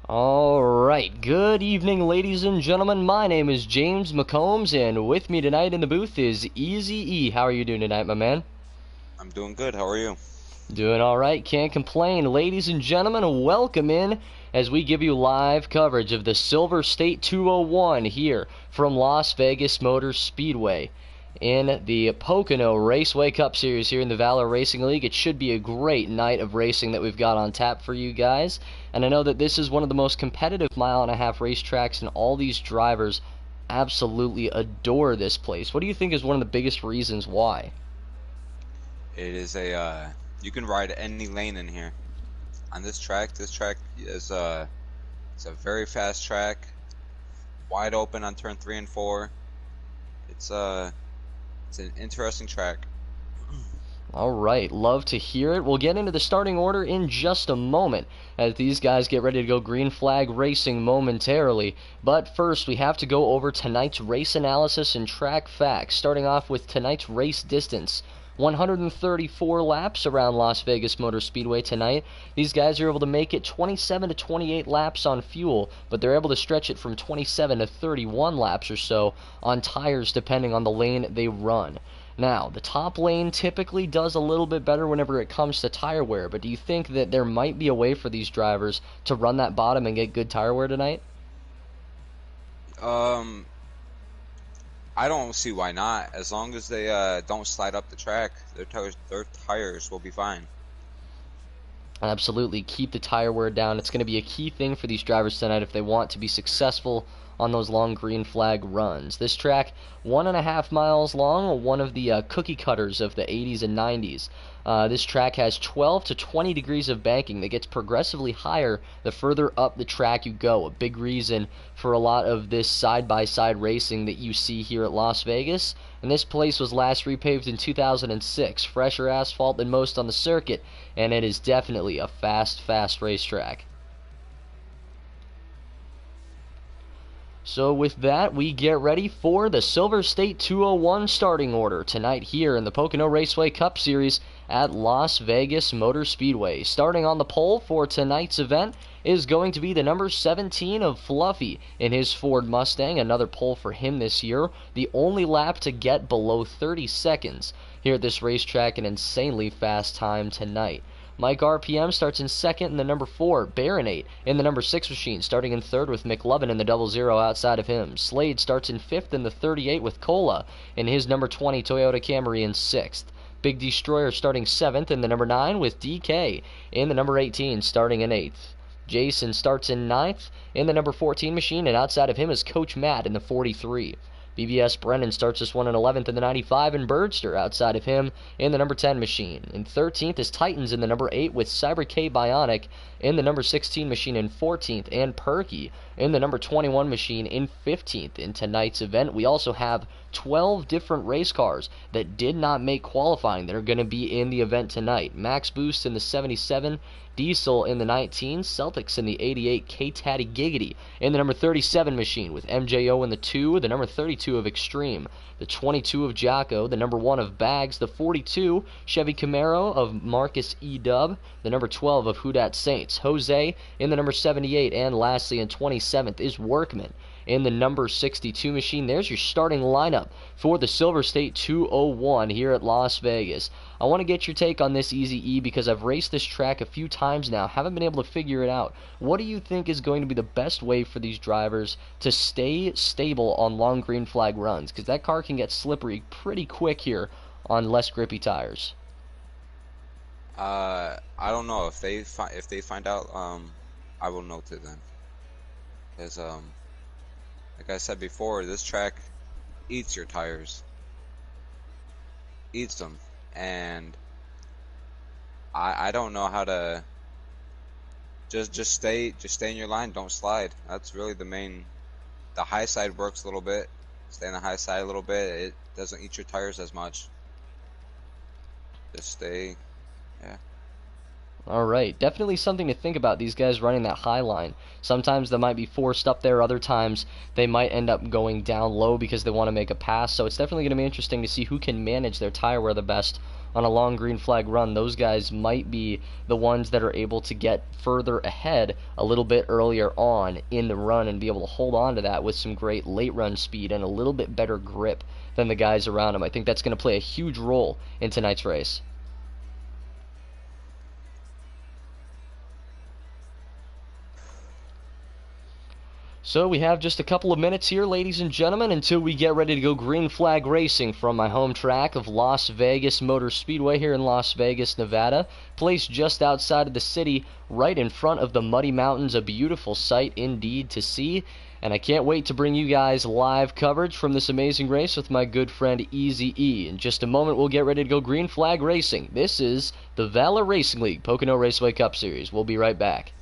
Alright, good evening ladies and gentlemen. My name is James McCombs, and with me tonight in the booth is Easy E. How are you doing tonight, my man? I'm doing good. How are you? Doing alright, can't complain. Ladies and gentlemen, welcome in as we give you live coverage of the Silver State 201 here from Las Vegas Motor Speedway in the Pocono Raceway Cup Series here in the Valor Racing League. It should be a great night of racing that we've got on tap for you guys. And I know that this is one of the most competitive mile-and-a-half racetracks, and all these drivers absolutely adore this place. What do you think is one of the biggest reasons why? It is you can ride any lane in here. On this track is it's a very fast track, wide open on turn 3 and 4. It's an interesting track. Alright, love to hear it. We'll get into the starting order in just a moment as these guys get ready to go green flag racing momentarily. But first, we have to go over tonight's race analysis and track facts, starting off with tonight's race distance. 134 laps around Las Vegas Motor Speedway tonight. These guys are able to make it 27 to 28 laps on fuel, but they're able to stretch it from 27 to 31 laps or so on tires depending on the lane they run. Now, the top lane typically does a little bit better whenever it comes to tire wear, but do you think that there might be a way for these drivers to run that bottom and get good tire wear tonight? I don't see why not. As long as they don't slide up the track, their tires will be fine. Absolutely, keep the tire wear down. It's going to be a key thing for these drivers tonight if they want to be successful on those long green flag runs. This track, 1.5 miles long, one of the cookie cutters of the 80s and 90s. This track has 12 to 20 degrees of banking that gets progressively higher the further up the track you go. A big reason for a lot of this side-by-side racing that you see here at Las Vegas. And this place was last repaved in 2006. Fresher asphalt than most on the circuit, and it is definitely a fast racetrack. So with that, we get ready for the Silver State 201 starting order tonight here in the Pocono Raceway Cup Series at Las Vegas Motor Speedway. Starting on the pole for tonight's event is going to be the number 17 of Fluffy in his Ford Mustang. Another pole for him this year. The only lap to get below 30 seconds here at this racetrack. An insanely fast time tonight. Mike RPM starts in second in the number 4, Baronate in the number 6 machine, starting in third with McLovin in the 00 outside of him. Slade starts in 5th in the 38 with Cola in his number 20 Toyota Camry in 6th. Big Destroyer starting 7th in the number 9 with DK in the number 18, starting in 8th. Jason starts in 9th in the number 14 machine, and outside of him is Coach Matt in the 43. BBS Brennan starts this one in 11th in the 95, and Birdster outside of him in the number 10 machine. In 13th is Titans in the number 8 with Cyber K Bionic in the number 16 machine in 14th, and Perky in the number 21 machine in 15th. In tonight's event, we also have 12 different race cars that did not make qualifying that are going to be in the event tonight. Max Boost in the 77, Diesel in the 19, Celtics in the 88, K-Taddy Giggity in the number 37 machine with MJO in the 2, the number 32 of Extreme, the 22 of Jocko, the number 1 of Bags, the 42 Chevy Camaro of Marcus E. Dub, the number 12 of Houdat Saints, Jose in the number 78, and lastly in 27th is Workman in the number 62 machine. There's your starting lineup for the Silver State 201 here at Las Vegas. I want to get your take on this, Easy E, because I've raced this track a few times now, haven't been able to figure it out. What do you think is going to be the best way for these drivers to stay stable on long green flag runs? Because that car can get slippery pretty quick here on less grippy tires. I don't know if they find out. I will note it then, because like I said before, this track eats your tires, eats them, and I don't know how to just stay in your line, don't slide. That's really the main. The high side works a little bit. Stay on the high side a little bit. It doesn't eat your tires as much. Just stay, yeah. Alright, definitely something to think about, these guys running that high line. Sometimes they might be forced up there, other times they might end up going down low because they want to make a pass, so it's definitely going to be interesting to see who can manage their tire wear the best on a long green flag run, those guys might be the ones that are able to get further ahead a little bit earlier on in the run and be able to hold on to that with some great late run speed and a little bit better grip than the guys around them. I think that's going to play a huge role in tonight's race. So we have just a couple of minutes here, ladies and gentlemen, until we get ready to go green flag racing from my home track of Las Vegas Motor Speedway here in Las Vegas, Nevada, placed just outside of the city, right in front of the Muddy Mountains, a beautiful sight indeed to see. And I can't wait to bring you guys live coverage from this amazing race with my good friend Easy E. In just a moment, we'll get ready to go green flag racing. This is the Valor Racing League Pocono Raceway Cup Series. We'll be right back.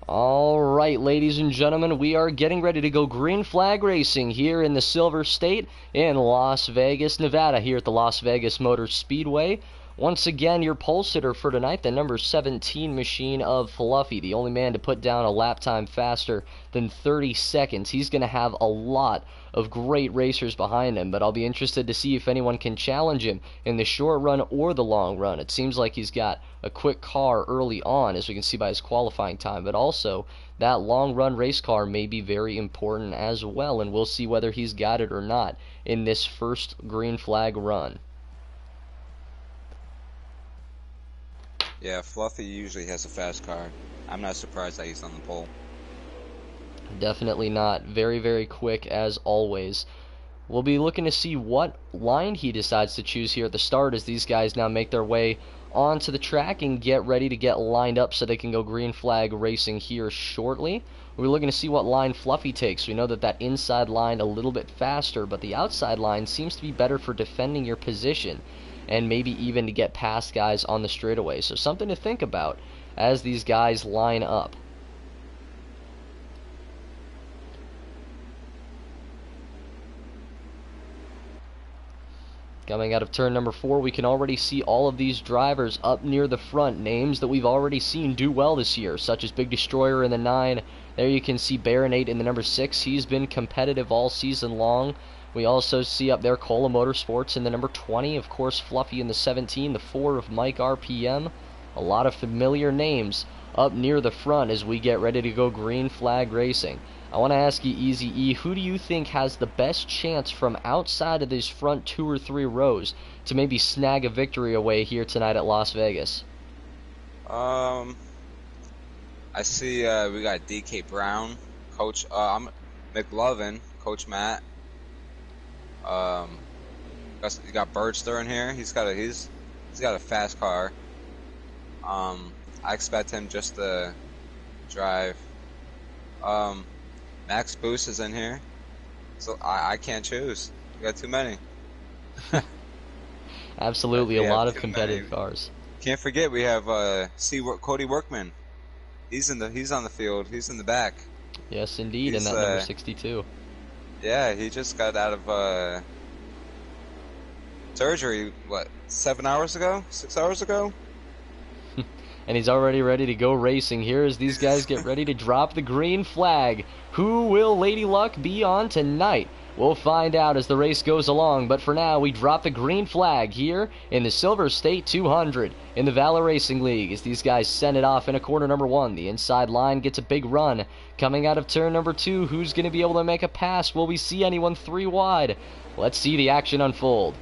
Alright, ladies and gentlemen, we are getting ready to go green flag racing here in the Silver State in Las Vegas, Nevada, here at the Las Vegas Motor Speedway. Once again, your pole sitter for tonight, the number 17 machine of Fluffy, the only man to put down a lap time faster than 30 seconds. He's going to have a lot of great racers behind him, but I'll be interested to see if anyone can challenge him in the short run or the long run. It seems like he's got a quick car early on, as we can see by his qualifying time, but also that long run race car may be very important as well, and we'll see whether he's got it or not in this first green flag run. Yeah, Fluffy usually has a fast car. I'm not surprised that he's on the pole. Definitely not. Very, very quick as always. We'll be looking to see what line he decides to choose here at the start as these guys now make their way onto the track and get ready to get lined up so they can go green flag racing here shortly. We're looking to see what line Fluffy takes. We know that inside line a little bit faster, but the outside line seems to be better for defending your position and maybe even to get past guys on the straightaway. So something to think about as these guys line up. Coming out of turn number 4, we can already see all of these drivers up near the front. Names that we've already seen do well this year, such as Big Destroyer in the 9. There you can see Baronate in the number 6. He's been competitive all season long. We also see up there Cola Motorsports in the number 20. Of course, Fluffy in the 17, the 4 of Mike RPM. A lot of familiar names up near the front as we get ready to go green flag racing. I want to ask you, Easy E, who do you think has the best chance from outside of these front 2 or 3 rows to maybe snag a victory away here tonight at Las Vegas? I see we got DK Brown, Coach McLovin, Coach Matt. You got Birdster in here. He's got a fast car. I expect him just to drive. Max Boost is in here, so I can't choose. We got too many. Absolutely, a lot of competitive cars. Can't forget we have Cody Workman. He's on the field. He's in the back. Yes, indeed, in that number 62. Yeah, he just got out of surgery. What, 7 hours ago? 6 hours ago? And he's already ready to go racing here as these guys get ready to drop the green flag. Who will Lady Luck be on tonight? We'll find out as the race goes along, but for now we drop the green flag here in the Silver State 200 in the Valor Racing League as these guys send it off in a corner number 1. The inside line gets a big run. Coming out of turn number 2, who's going to be able to make a pass? Will we see anyone 3 wide? Let's see the action unfold.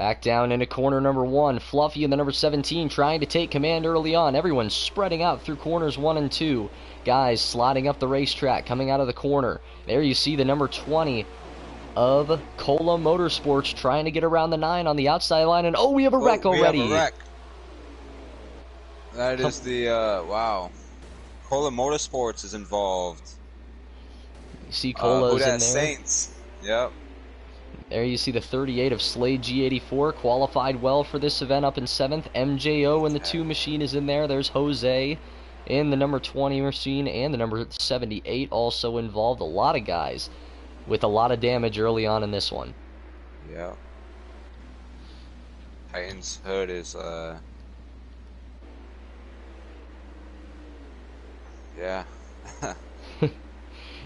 Back down into corner number 1. Fluffy and the number 17 trying to take command early on. Everyone's spreading out through corners 1 and 2. Guys sliding up the racetrack, coming out of the corner. There you see the number 20 of Cola Motorsports trying to get around the 9 on the outside line. And we have a wreck already. We have a wreck. That is the, wow. Cola Motorsports is involved. You see Cola's in there. Saints. Yep. There you see the 38 of Slade G84, qualified well for this event up in 7th. MJO in the 2 machine is in there. There's Jose in the number 20 machine, and the number 78 also involved. A lot of guys with a lot of damage early on in this one. Yeah. Titan's hood is, yeah.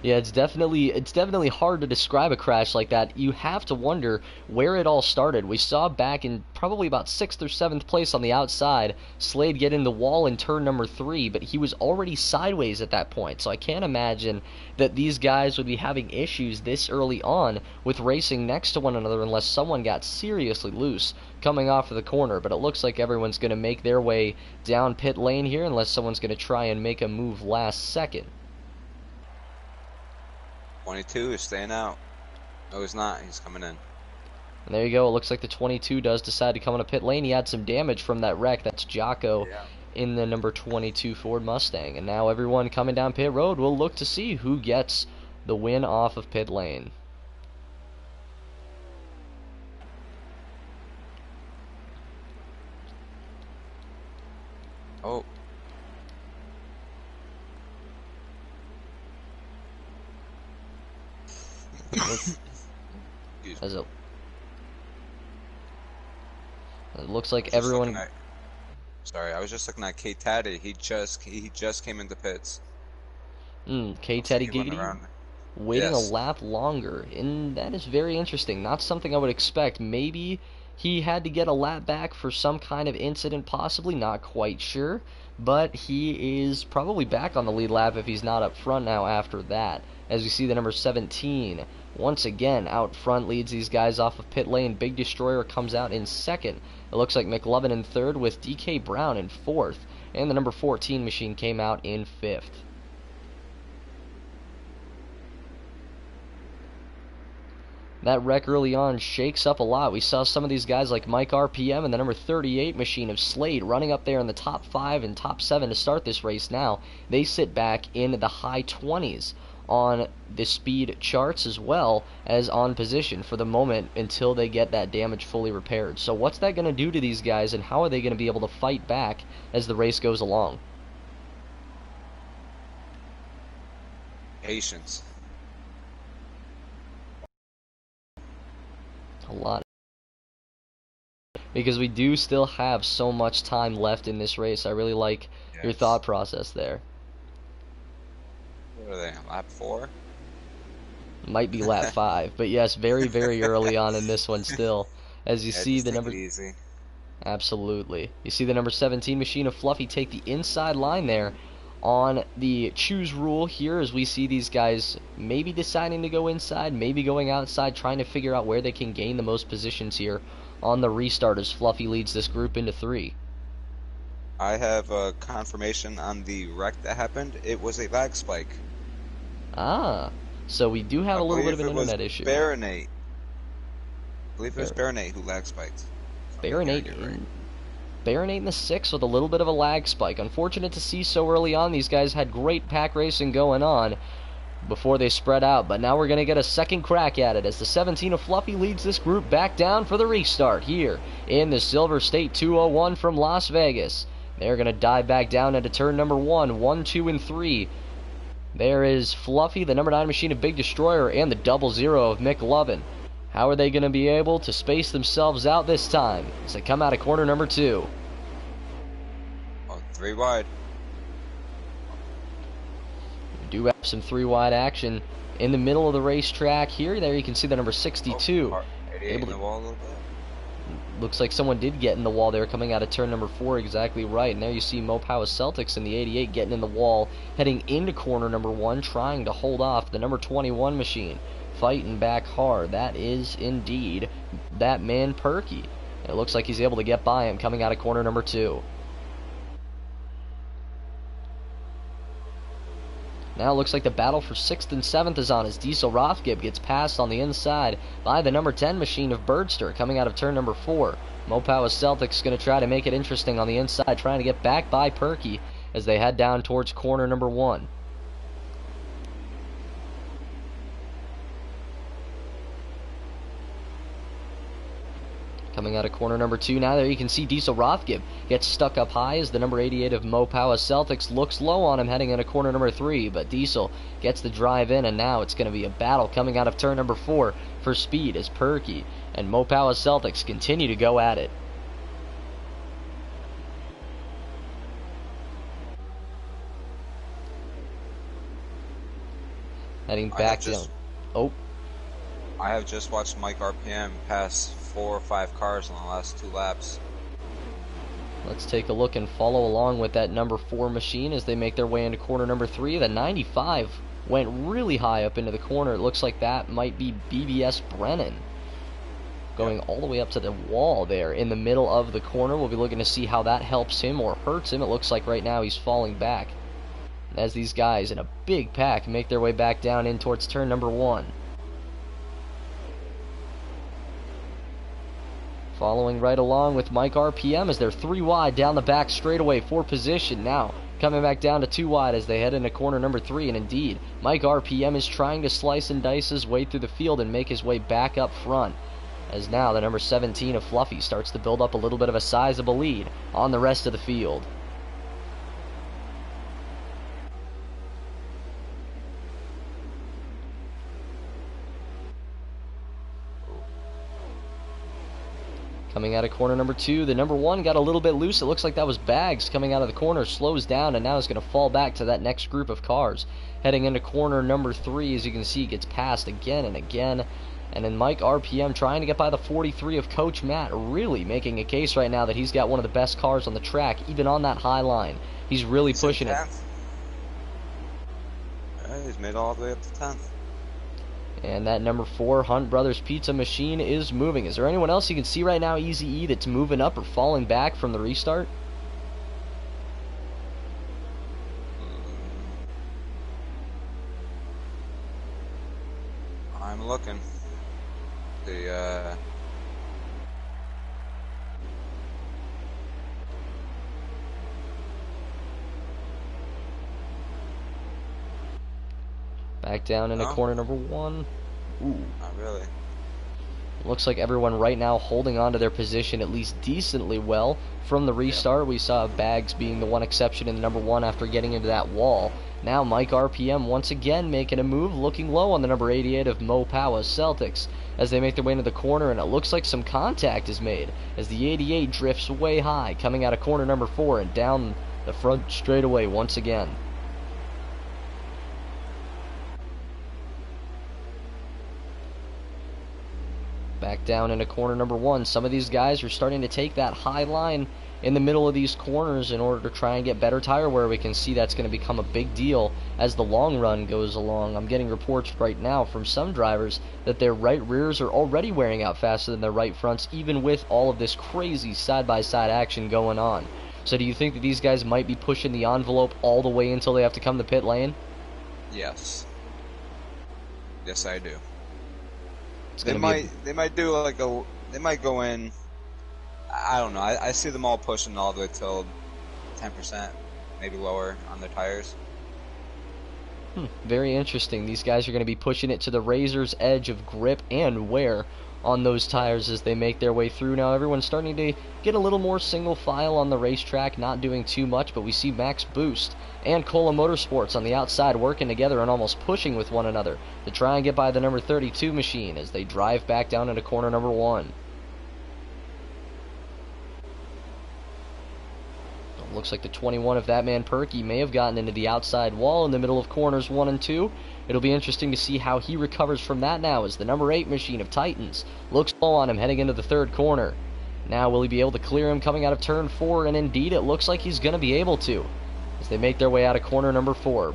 Yeah, it's definitely hard to describe a crash like that. You have to wonder where it all started. We saw back in probably about 6th or 7th place on the outside, Slade get in the wall in turn number 3, but he was already sideways at that point. So I can't imagine that these guys would be having issues this early on with racing next to one another unless someone got seriously loose coming off of the corner. But it looks like everyone's going to make their way down pit lane here unless someone's going to try and make a move last second. 22 is staying out. No, he's not. He's coming in. And there you go. It looks like the 22 does decide to come into pit lane. He had some damage from that wreck. That's Jocko in the number 22 Ford Mustang. And now everyone coming down pit road will look to see who gets the win off of pit lane. Oh. It looks like everyone. Sorry, I was just looking at K Taddy. He just came into pits. K Taddy Giggity waiting a lap longer, and that is very interesting. Not something I would expect. Maybe he had to get a lap back for some kind of incident, possibly. Not quite sure, but he is probably back on the lead lap if he's not up front now after that. As we see the number 17 once again out front leads these guys off of pit lane. Big Destroyer comes out in 2nd. It looks like McLovin in 3rd with DK Brown in 4th. And the number 14 machine came out in 5th. That wreck early on shakes up a lot. We saw some of these guys like Mike RPM and the number 38 machine of Slade running up there in the top 5 and top 7 to start this race now. They sit back in the high 20s on the speed charts as well as on position for the moment until they get that damage fully repaired. So what's that going to do to these guys, and how are they going to be able to fight back as the race goes along? Patience. A lot. Because we do still have so much time left in this race. I really like your thought process there. What are they, lap 4? Might be lap 5, but yes, very, very early on in this one still. As you see the number... Easy. Absolutely. You see the number 17 machine of Fluffy take the inside line there on the choose rule here, as we see these guys maybe deciding to go inside, maybe going outside, trying to figure out where they can gain the most positions here on the restart as Fluffy leads this group into 3. I have confirmation on the wreck that happened. It was a lag spike. Ah, so we do have a little bit of an internet issue. Baronate. I believe it was Baronate who lag spiked. Baronate in the 6th with a little bit of a lag spike. Unfortunate to see so early on. These guys had great pack racing going on before they spread out, but now we're going to get a second crack at it as the 17 of Fluffy leads this group back down for the restart here in the Silver State 201 from Las Vegas. They're going to dive back down into turn number 1, 2, and 3. There is Fluffy, the number 9 machine of Big Destroyer, and the 00 of McLovin. How are they going to be able to space themselves out this time as they come out of corner number 2? Oh, 3 wide. We do have some 3 wide action in the middle of the racetrack here. There you can see the number 62. 88 in the wall a little bit. Looks like someone did get in the wall there coming out of turn number 4, exactly right. And there you see Mopower Celtics in the 88 getting in the wall, heading into corner number 1, trying to hold off the number 21 machine. Fighting back hard. That is indeed that man Perky. And it looks like he's able to get by him coming out of corner number 2. Now it looks like the battle for 6th and 7th is on as Diesel Rothgib gets passed on the inside by the number 10 machine of Birdster coming out of turn number 4. Mopawa Celtics going to try to make it interesting on the inside, trying to get back by Perky as they head down towards corner number 1. Coming out of corner number 2 now, there you can see Diesel Rothgib gets stuck up high as the number 88 of Mopawa Celtics looks low on him heading into corner number 3, but Diesel gets the drive in, and now it's going to be a battle coming out of turn number 4 for speed as Perky and Mopawa Celtics continue to go at it. Heading back down. Oh. I have just watched Mike RPM pass 4 or 5 cars in the last 2 laps. Let's take a look and follow along with that number 4 machine as they make their way into corner number 3. The 95 went really high up into the corner. It looks like that might be BBS Brennan going all the way up to the wall there in the middle of the corner. We'll be looking to see how that helps him or hurts him. It looks like right now he's falling back as these guys in a big pack make their way back down in towards turn number 1. Following right along with Mike RPM as they're 3 wide down the back straightaway for position. Now coming back down to 2 wide as they head into corner number 3. And indeed, Mike RPM is trying to slice and dice his way through the field and make his way back up front. As now the number 17 of Fluffy starts to build up a little bit of a sizable lead on the rest of the field. Coming out of corner number 2, the number 1 got a little bit loose. It looks like that was Bags coming out of the corner, slows down, and now is going to fall back to that next group of cars. Heading into corner number 3, as you can see, gets passed again and again. And then Mike RPM trying to get by the 43 of Coach Matt, really making a case right now that he's got one of the best cars on the track, even on that high line. He's really pushing it. He's made all the way up to 10th. And that number 4 Hunt Brothers Pizza machine is moving. Is there anyone else you can see right now, Easy E, that's moving up or falling back from the restart? I'm looking. Back down into corner number 1. Ooh. Not really. Looks like everyone right now holding on to their position at least decently well from the restart. Yep. We saw Bags being the one exception in the number 1 after getting into that wall. Now Mike RPM once again making a move, looking low on the number 88 of Mopawa Celtics as they make their way into the corner, and it looks like some contact is made as the 88 drifts way high coming out of corner number 4 and down the front straightaway once again. Back down into corner number 1. Some of these guys are starting to take that high line in the middle of these corners in order to try and get better tire wear. We can see that's going to become a big deal as the long run goes along. I'm getting reports right now from some drivers that their right rears are already wearing out faster than their right fronts, even with all of this crazy side-by-side action going on. So do you think that these guys might be pushing the envelope all the way until they have to come to pit lane? Yes. Yes, I do. They might do like they might go in. I don't know. I see them all pushing all the way till 10%, maybe lower on their tires. Very interesting. These guys are going to be pushing it to the razor's edge of grip and wear on those tires as they make their way through. Now everyone's starting to get a little more single file on the racetrack, not doing too much, but we see Max Boost and Cola Motorsports on the outside working together and almost pushing with one another to try and get by the number 32 machine as they drive back down into corner number 1. Looks like the 21 of that man Perky may have gotten into the outside wall in the middle of corners 1 and 2. It'll be interesting to see how he recovers from that now as the number 8 machine of Titans looks low on him heading into the 3rd corner. Now will he be able to clear him coming out of turn 4? And indeed it looks like he's going to be able to as they make their way out of corner number 4.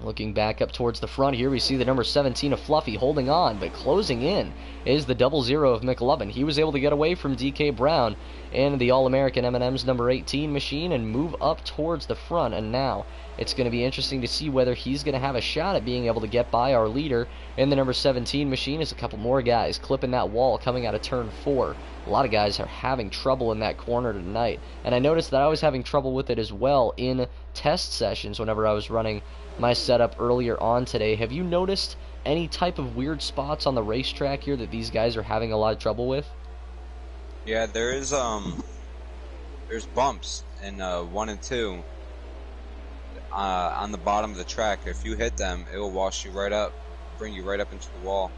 Looking back up towards the front here, we see the number 17 of Fluffy holding on, but closing in is the 00 of McLovin. He was able to get away from DK Brown and the All-American M&M's number 18 machine and move up towards the front, and now it's going to be interesting to see whether he's going to have a shot at being able to get by our leader in the number 17 machine. As a couple more guys clipping that wall coming out of turn 4. A lot of guys are having trouble in that corner tonight, and I noticed that I was having trouble with it as well in test sessions whenever I was running my setup earlier on today. Have you noticed any type of weird spots on the racetrack here that these guys are having a lot of trouble with? Yeah, there's bumps in 1 and 2 on the bottom of the track. If you hit them, it will wash you right up, bring you right up into the wall.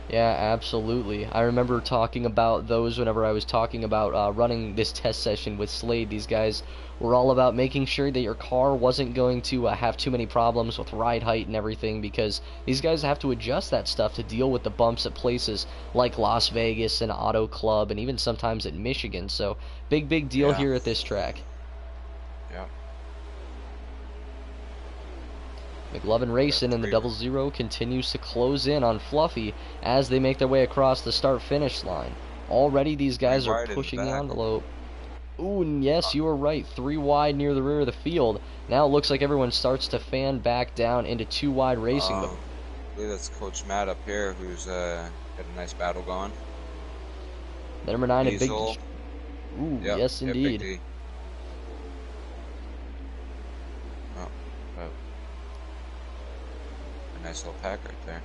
Yeah, absolutely. I remember talking about those whenever I was talking about running this test session with Slade. These guys were all about making sure that your car wasn't going to have too many problems with ride height and everything, because these guys have to adjust that stuff to deal with the bumps at places like Las Vegas and Auto Club and even sometimes at Michigan. So big deal here at this track. Yeah. McLovin Racing and the 00 continues to close in on Fluffy as they make their way across the start-finish line. Already these guys are pushing the envelope. Ooh, and yes, you were right. 3 wide near the rear of the field. Now it looks like everyone starts to fan back down into 2 wide racing. I believe that's Coach Matt up here who's got a nice battle going. The number 9 Diesel. a big... Ooh, yep, yes indeed. Big D. Nice little pack right there.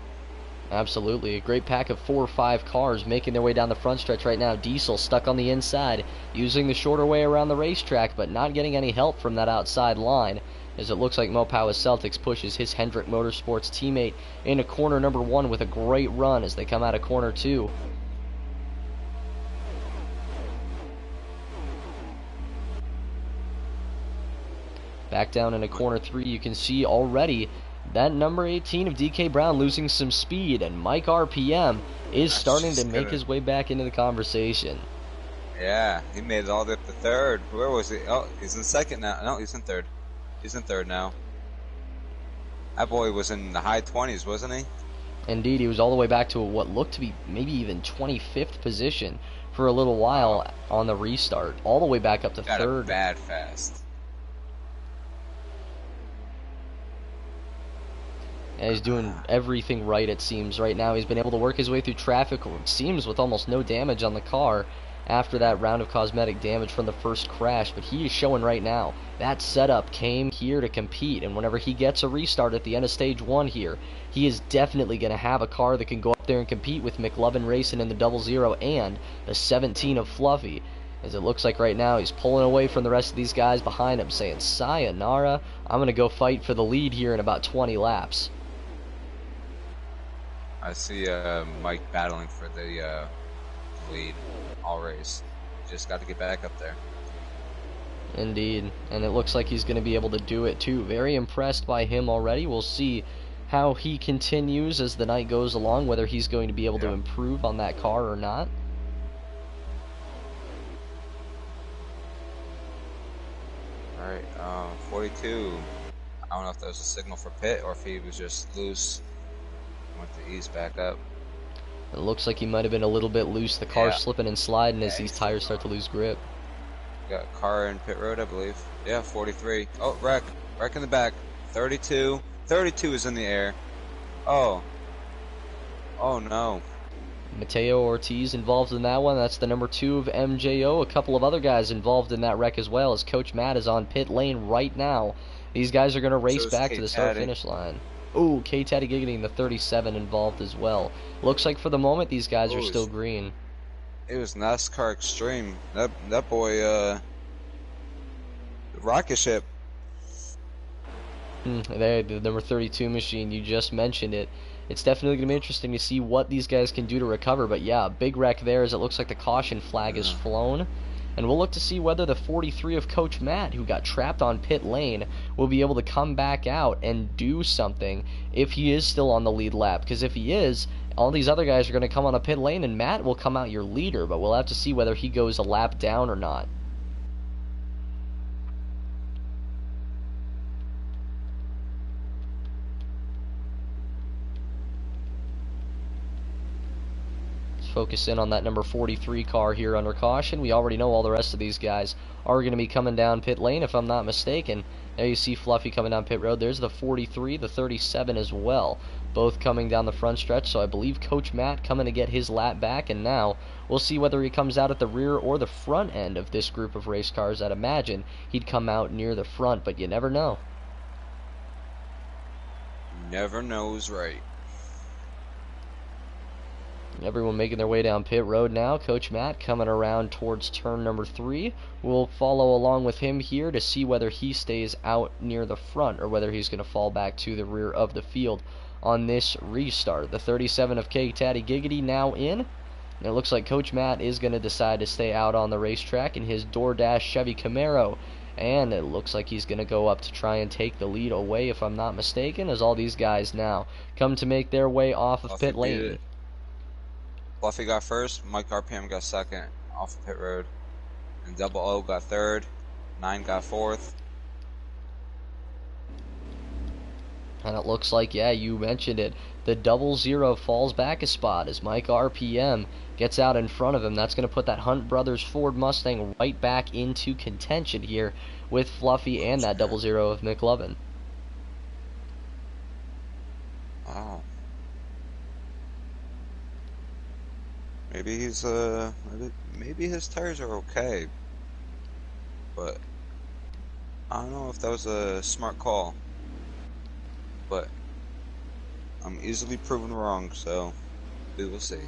Absolutely. A great pack of 4 or 5 cars making their way down the front stretch right now. Diesel stuck on the inside, using the shorter way around the racetrack, but not getting any help from that outside line, as it looks like Mopower Celtics pushes his Hendrick Motorsports teammate into corner number 1 with a great run as they come out of corner 2. Back down into corner 3, you can see already that number 18 of DK Brown losing some speed, and Mike RPM is starting to make his way back into the conversation. Yeah, he made it all the way up to 3rd. Where was he? Oh, he's in 2nd now. No, he's in 3rd. He's in 3rd now. That boy was in the high 20s, wasn't he? Indeed, he was all the way back to what looked to be maybe even 25th position for a little while on the restart, all the way back up to 3rd. Got a bad fast. And he's doing everything right, it seems, right now. He's been able to work his way through traffic, it seems, with almost no damage on the car after that round of cosmetic damage from the first crash. But he is showing right now that setup came here to compete, and whenever he gets a restart at the end of stage 1 here, he is definitely going to have a car that can go up there and compete with McLovin Racing in the 00 and the 17 of Fluffy. As it looks like right now he's pulling away from the rest of these guys behind him, saying, sayonara, I'm going to go fight for the lead here in about 20 laps. I see Mike battling for the lead all race. Just got to get back up there. Indeed, and it looks like he's going to be able to do it too. Very impressed by him already. We'll see how he continues as the night goes along, whether he's going to be able to improve on that car or not. Alright, 42. I don't know if that was a signal for pit or if he was just loose. Went to ease back up. It looks like he might have been a little bit loose. The car's slipping and sliding as these tires start to lose grip. Got a car in pit road, I believe. Yeah, 43. Oh, wreck. Wreck in the back. 32. 32 is in the air. Oh. Oh, no. Mateo Ortiz involved in that one. That's the number 2 of MJO. A couple of other guys involved in that wreck as well, as Coach Matt is on pit lane right now. These guys are going to race back to the start-finish line. Ooh, K-Taddy Giggity, the 37, involved as well. Looks like for the moment these guys are still green. It was NASCAR Extreme. That boy, rocket ship. There, the number 32 machine, you just mentioned it. It's definitely going to be interesting to see what these guys can do to recover. But yeah, big wreck there as it looks like the caution flag is flown. And we'll look to see whether the 43 of Coach Matt, who got trapped on pit lane, will be able to come back out and do something if he is still on the lead lap. Because if he is, all these other guys are going to come on a pit lane and Matt will come out your leader. But we'll have to see whether he goes a lap down or not. focus in on that number 43 car here under caution. We already know all the rest of these guys are going to be coming down pit lane, if I'm not mistaken. There you see Fluffy coming down pit road. There's the 43, the 37 as well, both coming down the front stretch. So I believe Coach Matt coming to get his lap back, and now we'll see whether he comes out at the rear or the front end of this group of race cars. I'd imagine he'd come out near the front, but you never know. Never knows, right? Everyone making their way down pit road now. Coach Matt coming around towards turn number 3. We'll follow along with him here to see whether he stays out near the front or whether he's going to fall back to the rear of the field on this restart. The 37 of K Taddy Giggity now in. And it looks like Coach Matt is going to decide to stay out on the racetrack in his DoorDash Chevy Camaro. And it looks like he's going to go up to try and take the lead away, if I'm not mistaken, as all these guys now come to make their way off of pit lane. Fluffy got first, Mike RPM got second off of pit road, and Double O got third, 9 got fourth. And it looks like, yeah, you mentioned it, the 00 falls back a spot as Mike RPM gets out in front of him. That's going to put that Hunt Brothers Ford Mustang right back into contention here with Fluffy and that 00 of McLovin. Wow. Maybe he's maybe his tires are okay, but I don't know if that was a smart call. But I'm easily proven wrong, so we will see.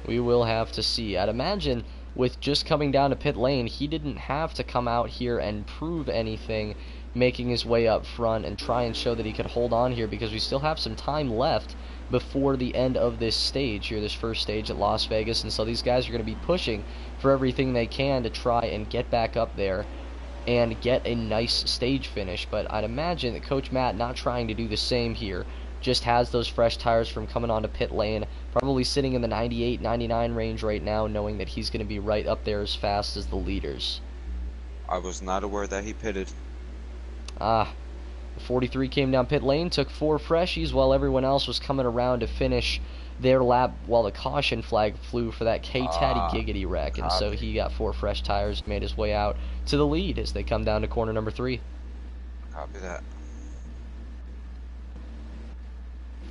We will have to see. I'd imagine with just coming down to pit lane, he didn't have to come out here and prove anything, making his way up front and try and show that he could hold on here, because we still have some time left before the end of this stage here, this first stage at Las Vegas. And so these guys are going to be pushing for everything they can to try and get back up there and get a nice stage finish. But I'd imagine that Coach Matt not trying to do the same here, just has those fresh tires from coming onto pit lane, probably sitting in the 98, 99 range right now, knowing that he's going to be right up there as fast as the leaders. I was not aware that he pitted. The 43 came down pit lane, took 4 freshies while everyone else was coming around to finish their lap while the caution flag flew for that K-Taddy Giggity wreck. And so he got 4 fresh tires, made his way out to the lead as they come down to corner number 3. Copy that.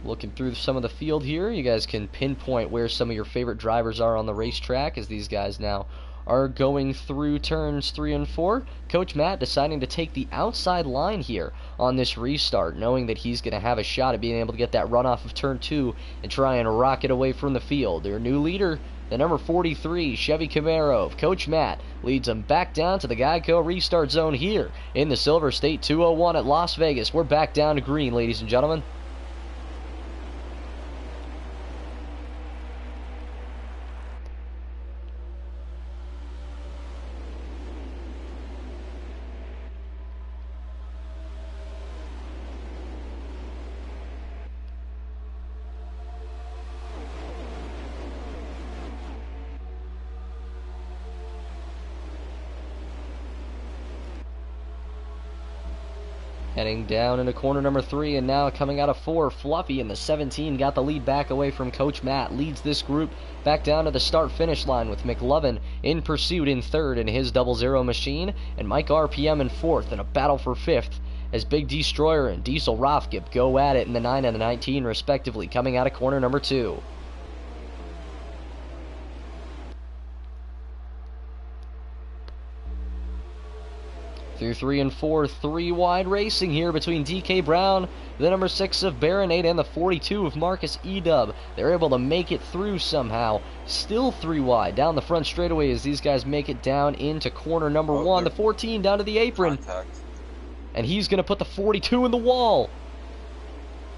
Looking through some of the field here, you guys can pinpoint where some of your favorite drivers are on the racetrack as these guys now are going through turns 3 and 4. Coach Matt deciding to take the outside line here on this restart, knowing that he's going to have a shot at being able to get that run off of turn 2 and try and rocket away from the field. Their new leader, the number 43 Chevy Camaro of Coach Matt, leads them back down to the Geico restart zone here in the Silver State 201 at Las Vegas. We're back down to green, ladies and gentlemen. Heading down into corner number 3, and now coming out of 4, Fluffy in the 17 got the lead back away from Coach Matt. Leads this group back down to the start-finish line with McLovin in pursuit in 3rd in his 00 machine, and Mike RPM in 4th in a battle for 5th as Big Destroyer and Diesel Rothgip go at it in the 9 and the 19 respectively, coming out of corner number 2. Through 3 and 4, 3 wide racing here between DK Brown, the number 6 of Baronade, and the 42 of Marcus E-Dub. They're able to make it through somehow. Still 3 wide down the front straightaway as these guys make it down into corner number 1. The 14 down to the apron. Contact. And he's going to put the 42 in the wall.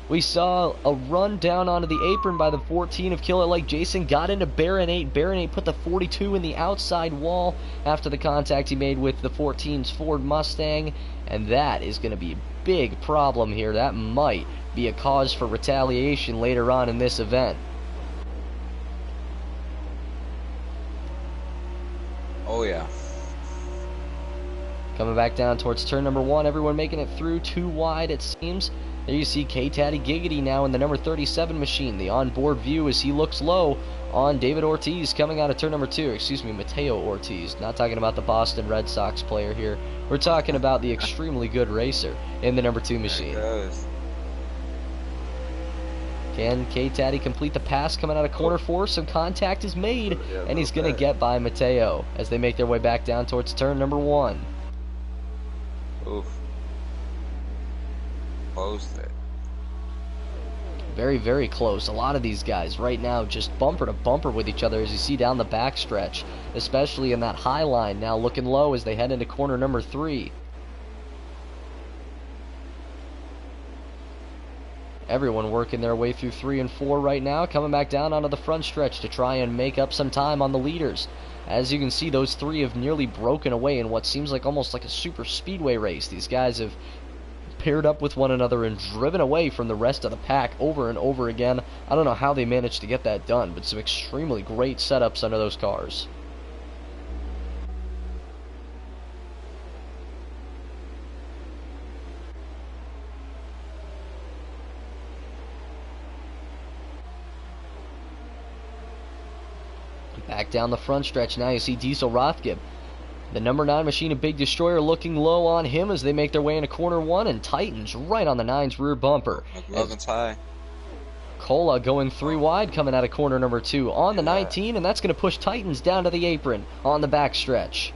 We saw a run down onto the apron by the 14 of Killer Lake. Jason got into Baronade. Baronade put the 42 in the outside wall after the contact he made with the 14's Ford Mustang. And that is going to be a big problem here. That might be a cause for retaliation later on in this event. Oh, yeah. Coming back down towards turn number 1, everyone making it through, too wide it seems. There you see K-Taddy Giggity now in the number 37 machine. The onboard view as he looks low on David Ortiz coming out of turn number 2. Excuse me, Mateo Ortiz. Not talking about the Boston Red Sox player here. We're talking about the extremely good racer in the number 2 machine. Can K-Taddy complete the pass coming out of corner 4? Some contact is made, and he's going to get by Mateo as they make their way back down towards turn number 1. Oof. Closed it. Very, very close. A lot of these guys right now just bumper to bumper with each other as you see down the backstretch, especially in that high line now looking low as they head into corner number 3. Everyone working their way through 3 and 4 right now, coming back down onto the front stretch to try and make up some time on the leaders. As you can see, those 3 have nearly broken away in what seems like almost like a super speedway race. These guys have paired up with one another and driven away from the rest of the pack over and over again. I don't know how they managed to get that done, but some extremely great setups under those cars. Back down the front stretch now, you see Diesel Rothgib. The number 9 machine, a Big Destroyer, looking low on him as they make their way into corner 1, and Titans right on the 9's rear bumper. McLovin's high. Cola going 3 wide coming out of corner number 2 on the 19, and that's going to push Titans down to the apron on the backstretch.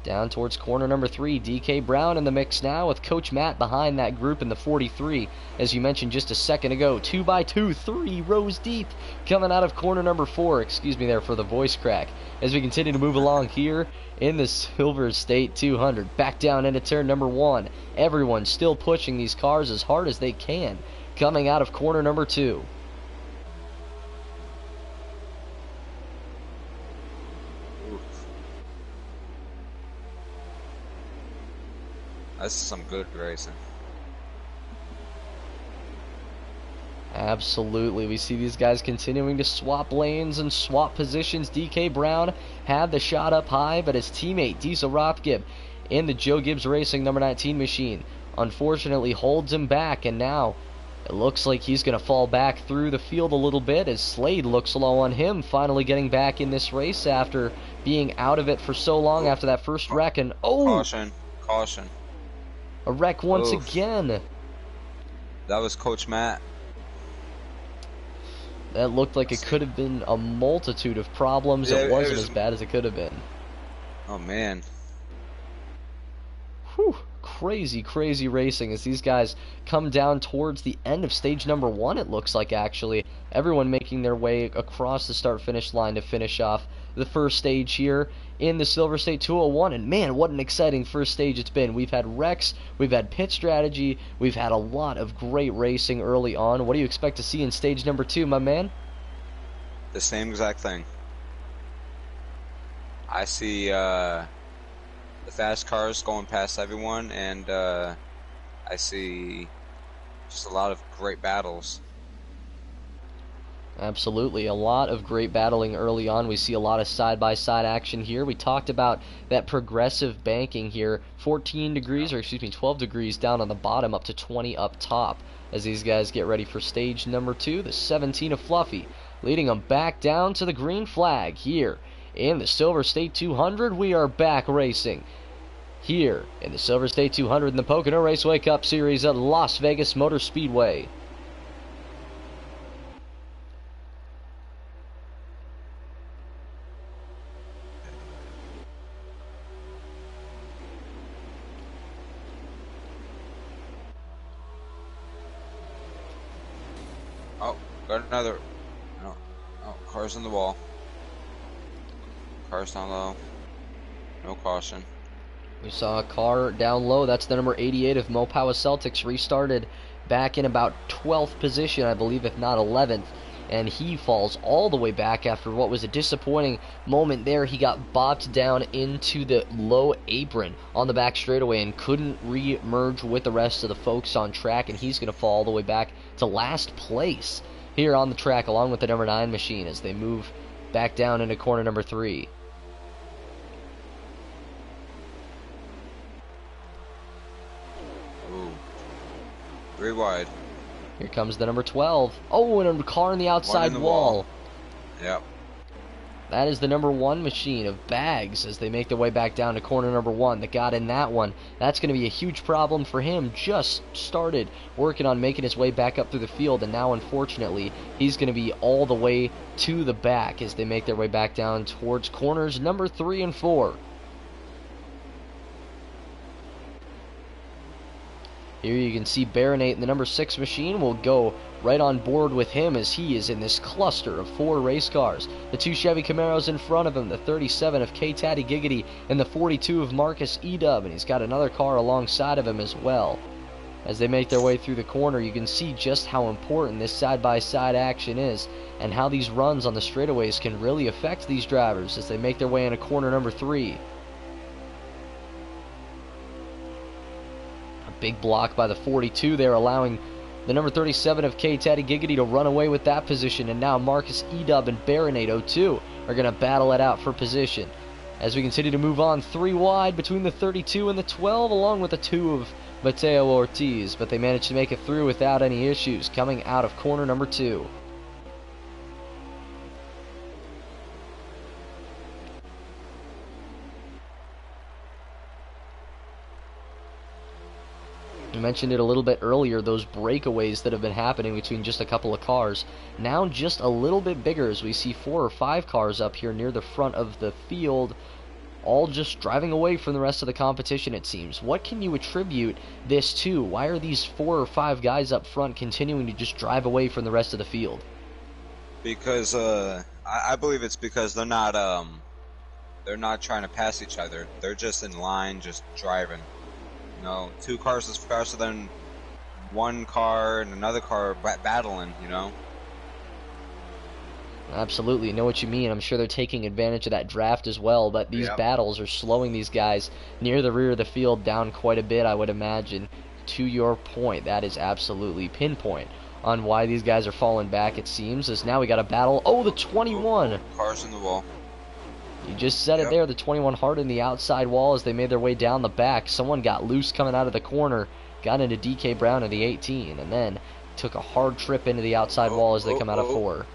Down towards corner number 3, DK Brown in the mix now with Coach Matt behind that group in the 43. As you mentioned just a second ago, 2x2, 3 rows deep coming out of corner number 4. Excuse me there for the voice crack. As we continue to move along here in the Silver State 200. Back down into turn number 1. Everyone still pushing these cars as hard as they can coming out of corner number 2. That's some good racing. Absolutely. We see these guys continuing to swap lanes and swap positions. DK Brown had the shot up high, but his teammate Diesel Rothgib in the Joe Gibbs Racing number 19 machine unfortunately holds him back, and now it looks like he's going to fall back through the field a little bit as Slade looks low on him, finally getting back in this race after being out of it for so long after that first wreck. And Caution. A wreck once again. That was Coach Matt. That looked like it could have been a multitude of problems. It wasn't as bad as it could have been. Oh, man. Whew. Crazy, crazy racing as these guys come down towards the end of stage number 1, it looks like, actually. Everyone making their way across the start-finish line to finish off the first stage here in the Silver State 201. And man, what an exciting first stage it's been. We've had wrecks, we've had pit strategy, we've had a lot of great racing early on. What do you expect to see in stage number 2, my man? The same exact thing. I see the fast cars going past everyone, and I see just a lot of great battles. Absolutely, a lot of great battling early on. We see a lot of side-by-side action here. We talked about that progressive banking here, 14 degrees, or excuse me, 12 degrees down on the bottom, up to 20 up top, as these guys get ready for stage number 2, the 17 of Fluffy, leading them back down to the green flag here in the Silver State 200. We are back racing here in the Silver State 200 in the Pocono Raceway Cup Series at Las Vegas Motor Speedway. Oh, got another. No, car's on the wall. Car's down low. No caution. We saw a car down low. That's the number 88 of Mopowa Celtics. Restarted back in about 12th position, I believe, if not 11th. And he falls all the way back after what was a disappointing moment there. He got bopped down into the low apron on the back straightaway and couldn't re-merge with the rest of the folks on track. And he's going to fall all the way back to last place here on the track, along with the number 9 machine as they move back down into corner number 3. 3 wide. Here comes the number 12. Oh, and a car in the outside wall. Yep. That is the number 1 machine of Bags as they make their way back down to corner number 1. That got in that one. That's going to be a huge problem for him. Just started working on making his way back up through the field, and now, unfortunately, he's going to be all the way to the back as they make their way back down towards corners number 3 and 4. Here you can see Baronate in the number 6 machine will go right on board with him as he is in this cluster of 4 race cars. The 2 Chevy Camaros in front of him, the 37 of K-Taddy Giggity and the 42 of Marcus E-Dub, and he's got another car alongside of him as well. As they make their way through the corner, you can see just how important this side-by-side action is and how these runs on the straightaways can really affect these drivers as they make their way into corner number 3. Big block by the 42 there, allowing the number 37 of K-Taddy Giggity to run away with that position. And now Marcus E-Dub and Baronado 2 are going to battle it out for position. As we continue to move on, 3 wide between the 32 and the 12, along with the 2 of Mateo Ortiz. But they managed to make it through without any issues, coming out of corner number 2. I mentioned it a little bit earlier, those breakaways that have been happening between just a couple of cars. Now just a little bit bigger as we see 4 or 5 cars up here near the front of the field, all just driving away from the rest of the competition, it seems. What can you attribute this to? Why are these 4 or 5 guys up front continuing to just drive away from the rest of the field? Because I believe it's because they're not trying to pass each other. They're just in line, just driving. You know, 2 cars is faster than 1 car and another car battling, you know? Absolutely, I know what you mean. I'm sure they're taking advantage of that draft as well, but these battles are slowing these guys near the rear of the field down quite a bit, I would imagine. To your point, that is absolutely pinpoint on why these guys are falling back, it seems, as now we got a battle. Oh, the 21! Cars in the wall. You just said it there, the 21 hard in the outside wall as they made their way down the back. Someone got loose coming out of the corner, got into DK Brown in the 18, and then took a hard trip into the outside wall as they come out of 4.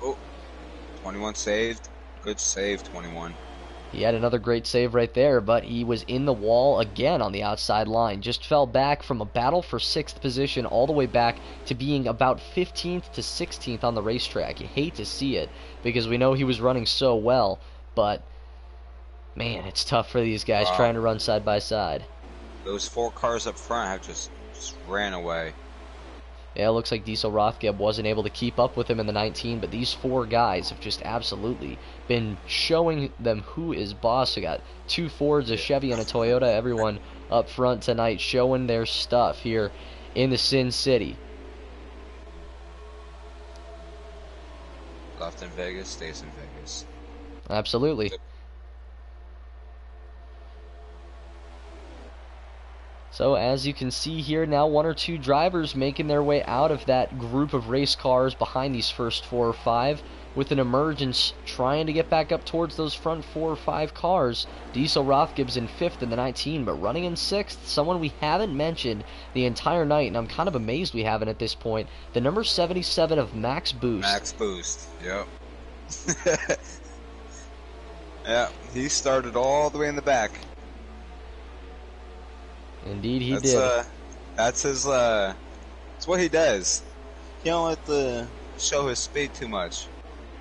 21 saved. Good save, 21. He had another great save right there, but he was in the wall again on the outside line. Just fell back from a battle for 6th position all the way back to being about 15th to 16th on the racetrack. You hate to see it because we know he was running so well, but man, it's tough for these guys trying to run side by side. Those 4 cars up front have just ran away. Yeah, it looks like Diesel Rothgeb wasn't able to keep up with him in the 19, but these 4 guys have just absolutely been showing them who is boss. We got 2 Fords, a Chevy, and a Toyota. Everyone up front tonight showing their stuff here in the Sin City. Left in Vegas, stays in Vegas. Absolutely. So as you can see here, now 1 or 2 drivers making their way out of that group of race cars behind these first 4 or 5 with an emergence trying to get back up towards those front 4 or 5 cars. Diesel Rothgeb's in 5th in the 19, but running in 6th, someone we haven't mentioned the entire night, and I'm kind of amazed we haven't at this point, the number 77 of Max Boost. Max Boost, yep. Yeah, he started all the way in the back. Indeed he did. That's his, it's what he does. He don't like to show his speed too much,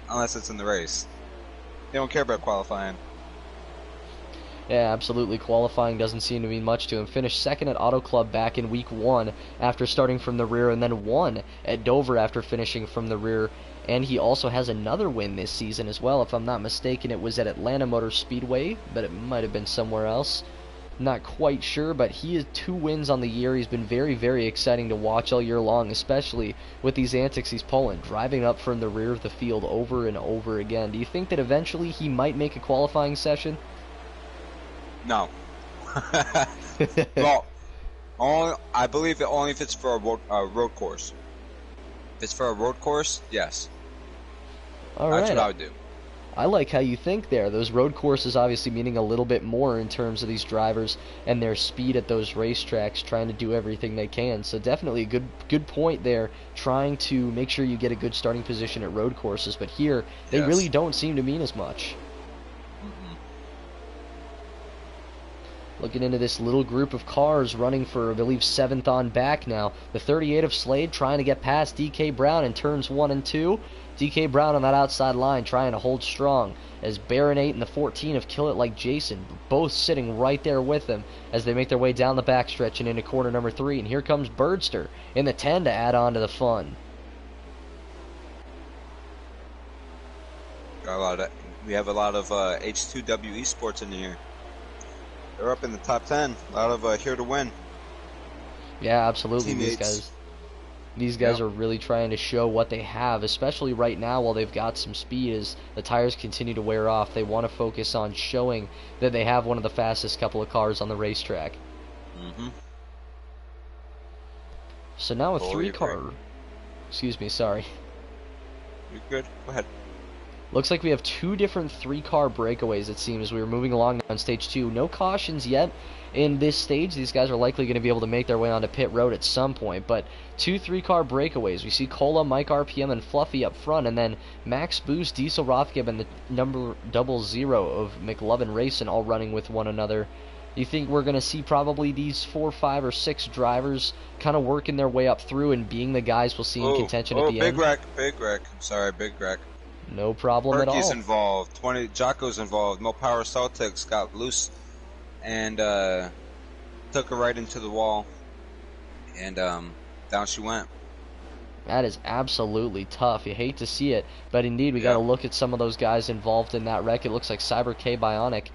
unless it's in the race. He don't care about qualifying. Yeah, absolutely. Qualifying doesn't seem to mean much to him. Finished 2nd at Auto Club back in week 1 after starting from the rear, and then won at Dover after finishing from the rear. And he also has another win this season as well. If I'm not mistaken, it was at Atlanta Motor Speedway, but it might have been somewhere else. Not quite sure, but he has 2 wins on the year. He's been very, very exciting to watch all year long, especially with these antics he's pulling, driving up from the rear of the field over and over again. Do you think that eventually he might make a qualifying session? No. Well, I believe it only if it's for a road course. If it's for a road course, yes. All right. That's what I would do. I like how you think there. Those road courses obviously meaning a little bit more in terms of these drivers and their speed at those racetracks, trying to do everything they can. So definitely a good point there, trying to make sure you get a good starting position at road courses. But here, they really don't seem to mean as much. Looking into this little group of cars running for, I believe, 7th on back now. The 38 of Slade trying to get past DK Brown in turns 1 and 2. DK Brown on that outside line trying to hold strong, as Baron 8 and the 14 of Kill It Like Jason both sitting right there with him as they make their way down the backstretch and into corner number 3. And here comes Birdster in the 10 to add on to the fun. We have a lot of H2W Esports in here. They're up in the top 10. A lot of here to win. Yeah, absolutely. Teammates. These guys are really trying to show what they have, especially right now while they've got some speed as the tires continue to wear off. They want to focus on showing that they have one of the fastest couple of cars on the racetrack. So now a Excuse me, sorry. You're good. Go ahead. Looks like we have 2 different 3-car breakaways, it seems. We were moving along on stage 2. No cautions yet in this stage. These guys are likely going to be able to make their way onto pit road at some point. But 2 3-car breakaways. We see Cola, Mike RPM, and Fluffy up front. And then Max Boost, Diesel Rothgeb, and the number 00 of McLovin Racing all running with one another. You think we're going to see probably these 4, 5, or 6 drivers kind of working their way up through and being the guys we'll see in contention at the end? Big wreck. Sorry, big wreck. No problem at all. Perky's involved. Jocko's involved. Mo Power Celtics got loose and took her right into the wall. And down she went. That is absolutely tough. You hate to see it. But indeed, we got to look at some of those guys involved in that wreck. It looks like Cyber K Bionic.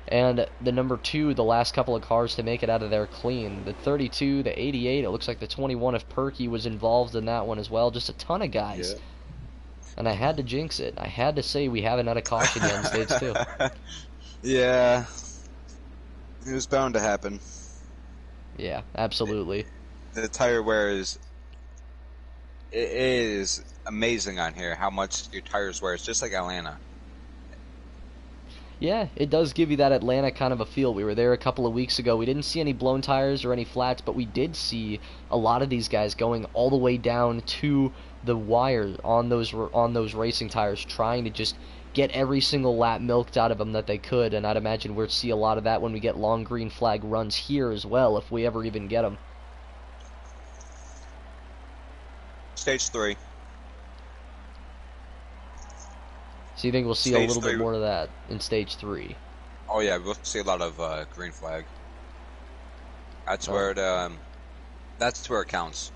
And the number 2, the last couple of cars to make it out of there clean. The 32, the 88, it looks like the 21 of Perky was involved in that one as well. Just a ton of guys. Yeah. And I had to jinx it. I had to say we haven't had a caution yet in stage 2. Yeah. It was bound to happen. Yeah, absolutely. The tire wear is amazing on here, how much your tires wear. It's just like Atlanta. Yeah, it does give you that Atlanta kind of a feel. We were there a couple of weeks ago. We didn't see any blown tires or any flats, but we did see a lot of these guys going all the way down to the wire on those racing tires, trying to just get every single lap milked out of them that they could. And I'd imagine we'll see a lot of that when we get long green flag runs here as well, if we ever even get them. Stage 3. So you think we'll see a little bit more of that in stage 3? Oh yeah, we'll see a lot of green flag. That's where it counts.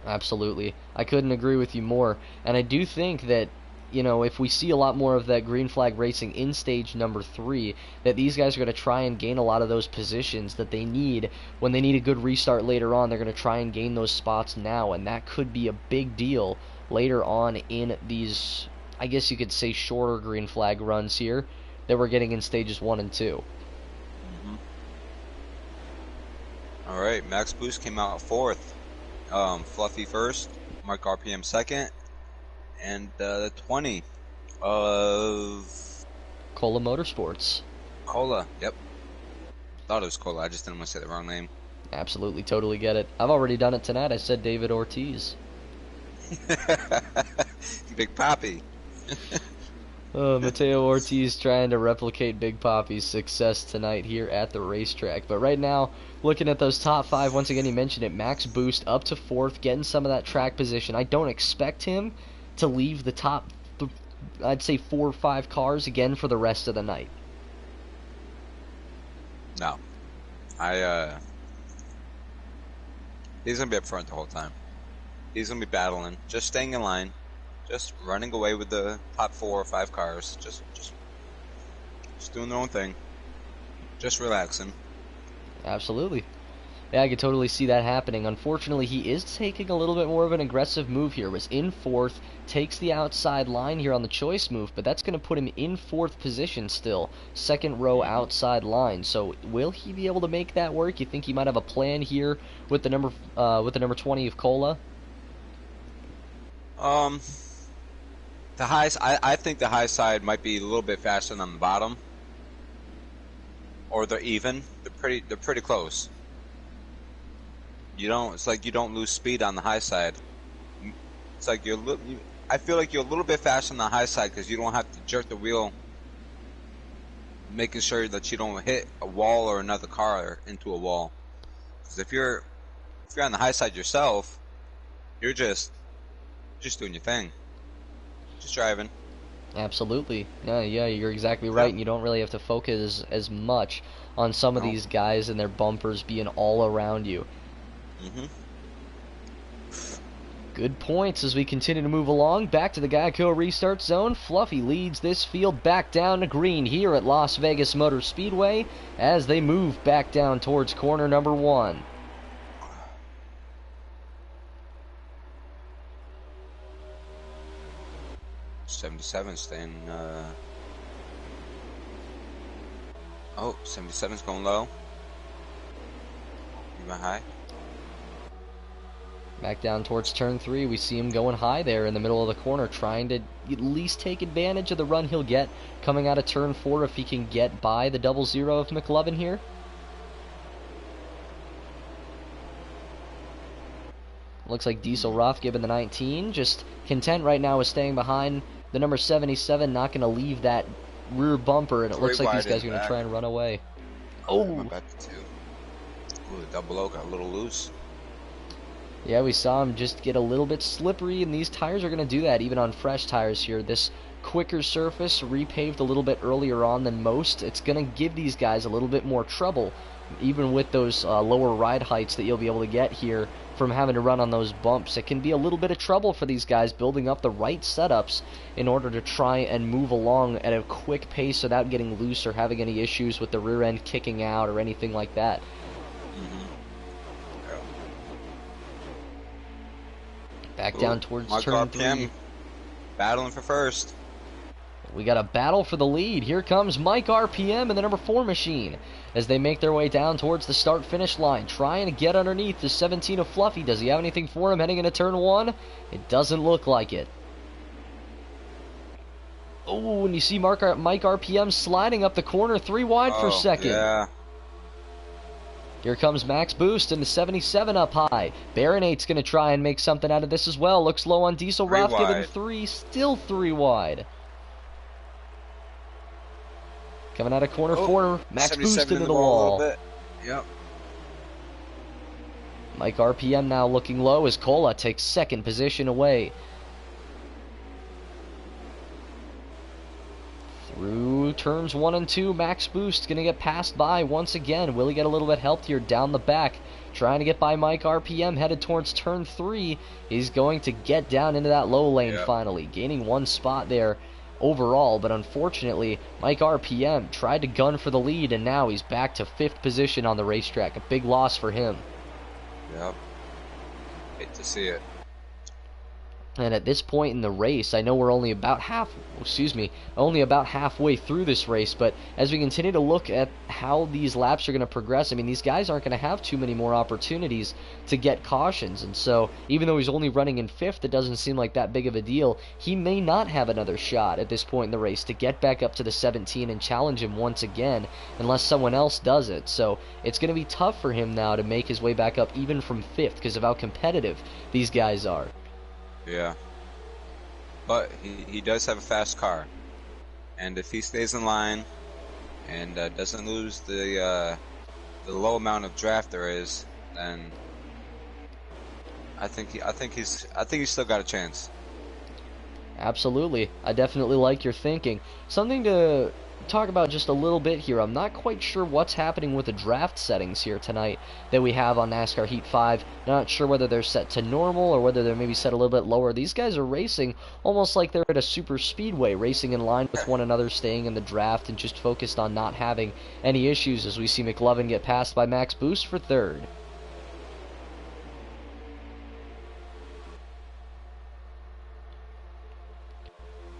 Absolutely. I couldn't agree with you more. And I do think that, you know, if we see a lot more of that green flag racing in stage number 3, that these guys are going to try and gain a lot of those positions that they need when they need a good restart later on. They're going to try and gain those spots now, and that could be a big deal later on in these, I guess you could say, shorter green flag runs here that we're getting in stages 1 and 2. All right, Max Boost came out 4th. Fluffy 1st, Mark RPM 2nd, and the 20 of Cola Motorsports. Cola, yep. Thought it was Cola, I just didn't want to say the wrong name. Absolutely, totally get it. I've already done it tonight. I said David Ortiz. Big Papi. Mateo Ortiz trying to replicate Big Papi's success tonight here at the racetrack. But right now, looking at those top 5, once again, you mentioned it, Max Boost up to 4th, getting some of that track position. I don't expect him to leave the top, I'd say 4 or 5 cars again for the rest of the night. No. He's going to be up front the whole time. He's going to be battling, just staying in line. Just running away with the top 4 or 5 cars. Just doing their own thing. Just relaxing. Absolutely. Yeah, I could totally see that happening. Unfortunately, he is taking a little bit more of an aggressive move here. Was in 4th, takes the outside line here on the choice move, but that's going to put him in 4th position still. 2nd row outside line. So will he be able to make that work? You think he might have a plan here with the number 20 of Cola? I think the high side might be a little bit faster than the bottom, or they're even. They're pretty close. It's like you don't lose speed on the high side. It's like I feel like you're a little bit faster on the high side because you don't have to jerk the wheel, making sure that you don't hit a wall or another car into a wall. Because if you're on the high side yourself, you're just doing your thing. Just driving. Absolutely. Yeah, you're exactly right. And you don't really have to focus as much on some of these guys and their bumpers being all around you. Good points as we continue to move along. Back to the Geico restart zone. Fluffy leads this field back down to green here at Las Vegas Motor Speedway as they move back down towards corner number 1. '77 staying. 77's going low. Even high. Back down towards turn 3, we see him going high there in the middle of the corner, trying to at least take advantage of the run he'll get coming out of turn 4 if he can get by the 00 of McLovin here. Looks like Diesel Roth given the 19, just content right now with staying behind the number 77, not going to leave that rear bumper, and it looks like these guys are going to try and run away. Oh! Back to 2. Ooh, the 00 got a little loose. Yeah, we saw him just get a little bit slippery, and these tires are going to do that even on fresh tires here. This quicker surface, repaved a little bit earlier on than most, it's going to give these guys a little bit more trouble, even with those lower ride heights that you'll be able to get here from having to run on those bumps. It can be a little bit of trouble for these guys building up the right setups in order to try and move along at a quick pace without getting loose or having any issues with the rear end kicking out or anything like that. Back down towards turn 3. Battling for first. We got a battle for the lead. Here comes Mike RPM and the number 4 machine as they make their way down towards the start-finish line, trying to get underneath the 17 of Fluffy. Does he have anything for him heading into turn 1? It doesn't look like it. Oh, and you see Mike RPM sliding up the corner 3 wide for a second. Yeah. Here comes Max Boost and the 77 up high. Baronate's going to try and make something out of this as well. Looks low on Diesel Roth, given 3, still 3 wide. Coming out of corner 4, Max Boost into the wall. Yep. Mike RPM now looking low as Cola takes second position away. Through turns 1 and 2, Max Boost going to get passed by once again. Will he get a little bit helped here down the back? Trying to get by Mike RPM, headed towards turn 3. He's going to get down into that low lane finally, gaining 1 spot there overall, but unfortunately, Mike RPM tried to gun for the lead, and now he's back to 5th position on the racetrack. A big loss for him. Yep. Hate to see it. And at this point in the race, I know we're only about halfway through this race, but as we continue to look at how these laps are going to progress, I mean, these guys aren't going to have too many more opportunities to get cautions, and so even though he's only running in 5th, it doesn't seem like that big of a deal. He may not have another shot at this point in the race to get back up to the 17 and challenge him once again, unless someone else does it. So it's going to be tough for him now to make his way back up even from 5th because of how competitive these guys are. Yeah, but he does have a fast car, and if he stays in line and doesn't lose the low amount of draft there is, then I think he's still got a chance. Absolutely, I definitely like your thinking. Something to talk about just a little bit here. I'm not quite sure what's happening with the draft settings here tonight that we have on NASCAR Heat 5. Not sure whether they're set to normal or whether they're maybe set a little bit lower. These guys are racing almost like they're at a super speedway, racing in line with one another, staying in the draft, and just focused on not having any issues as we see McLovin get passed by Max Boost for 3rd.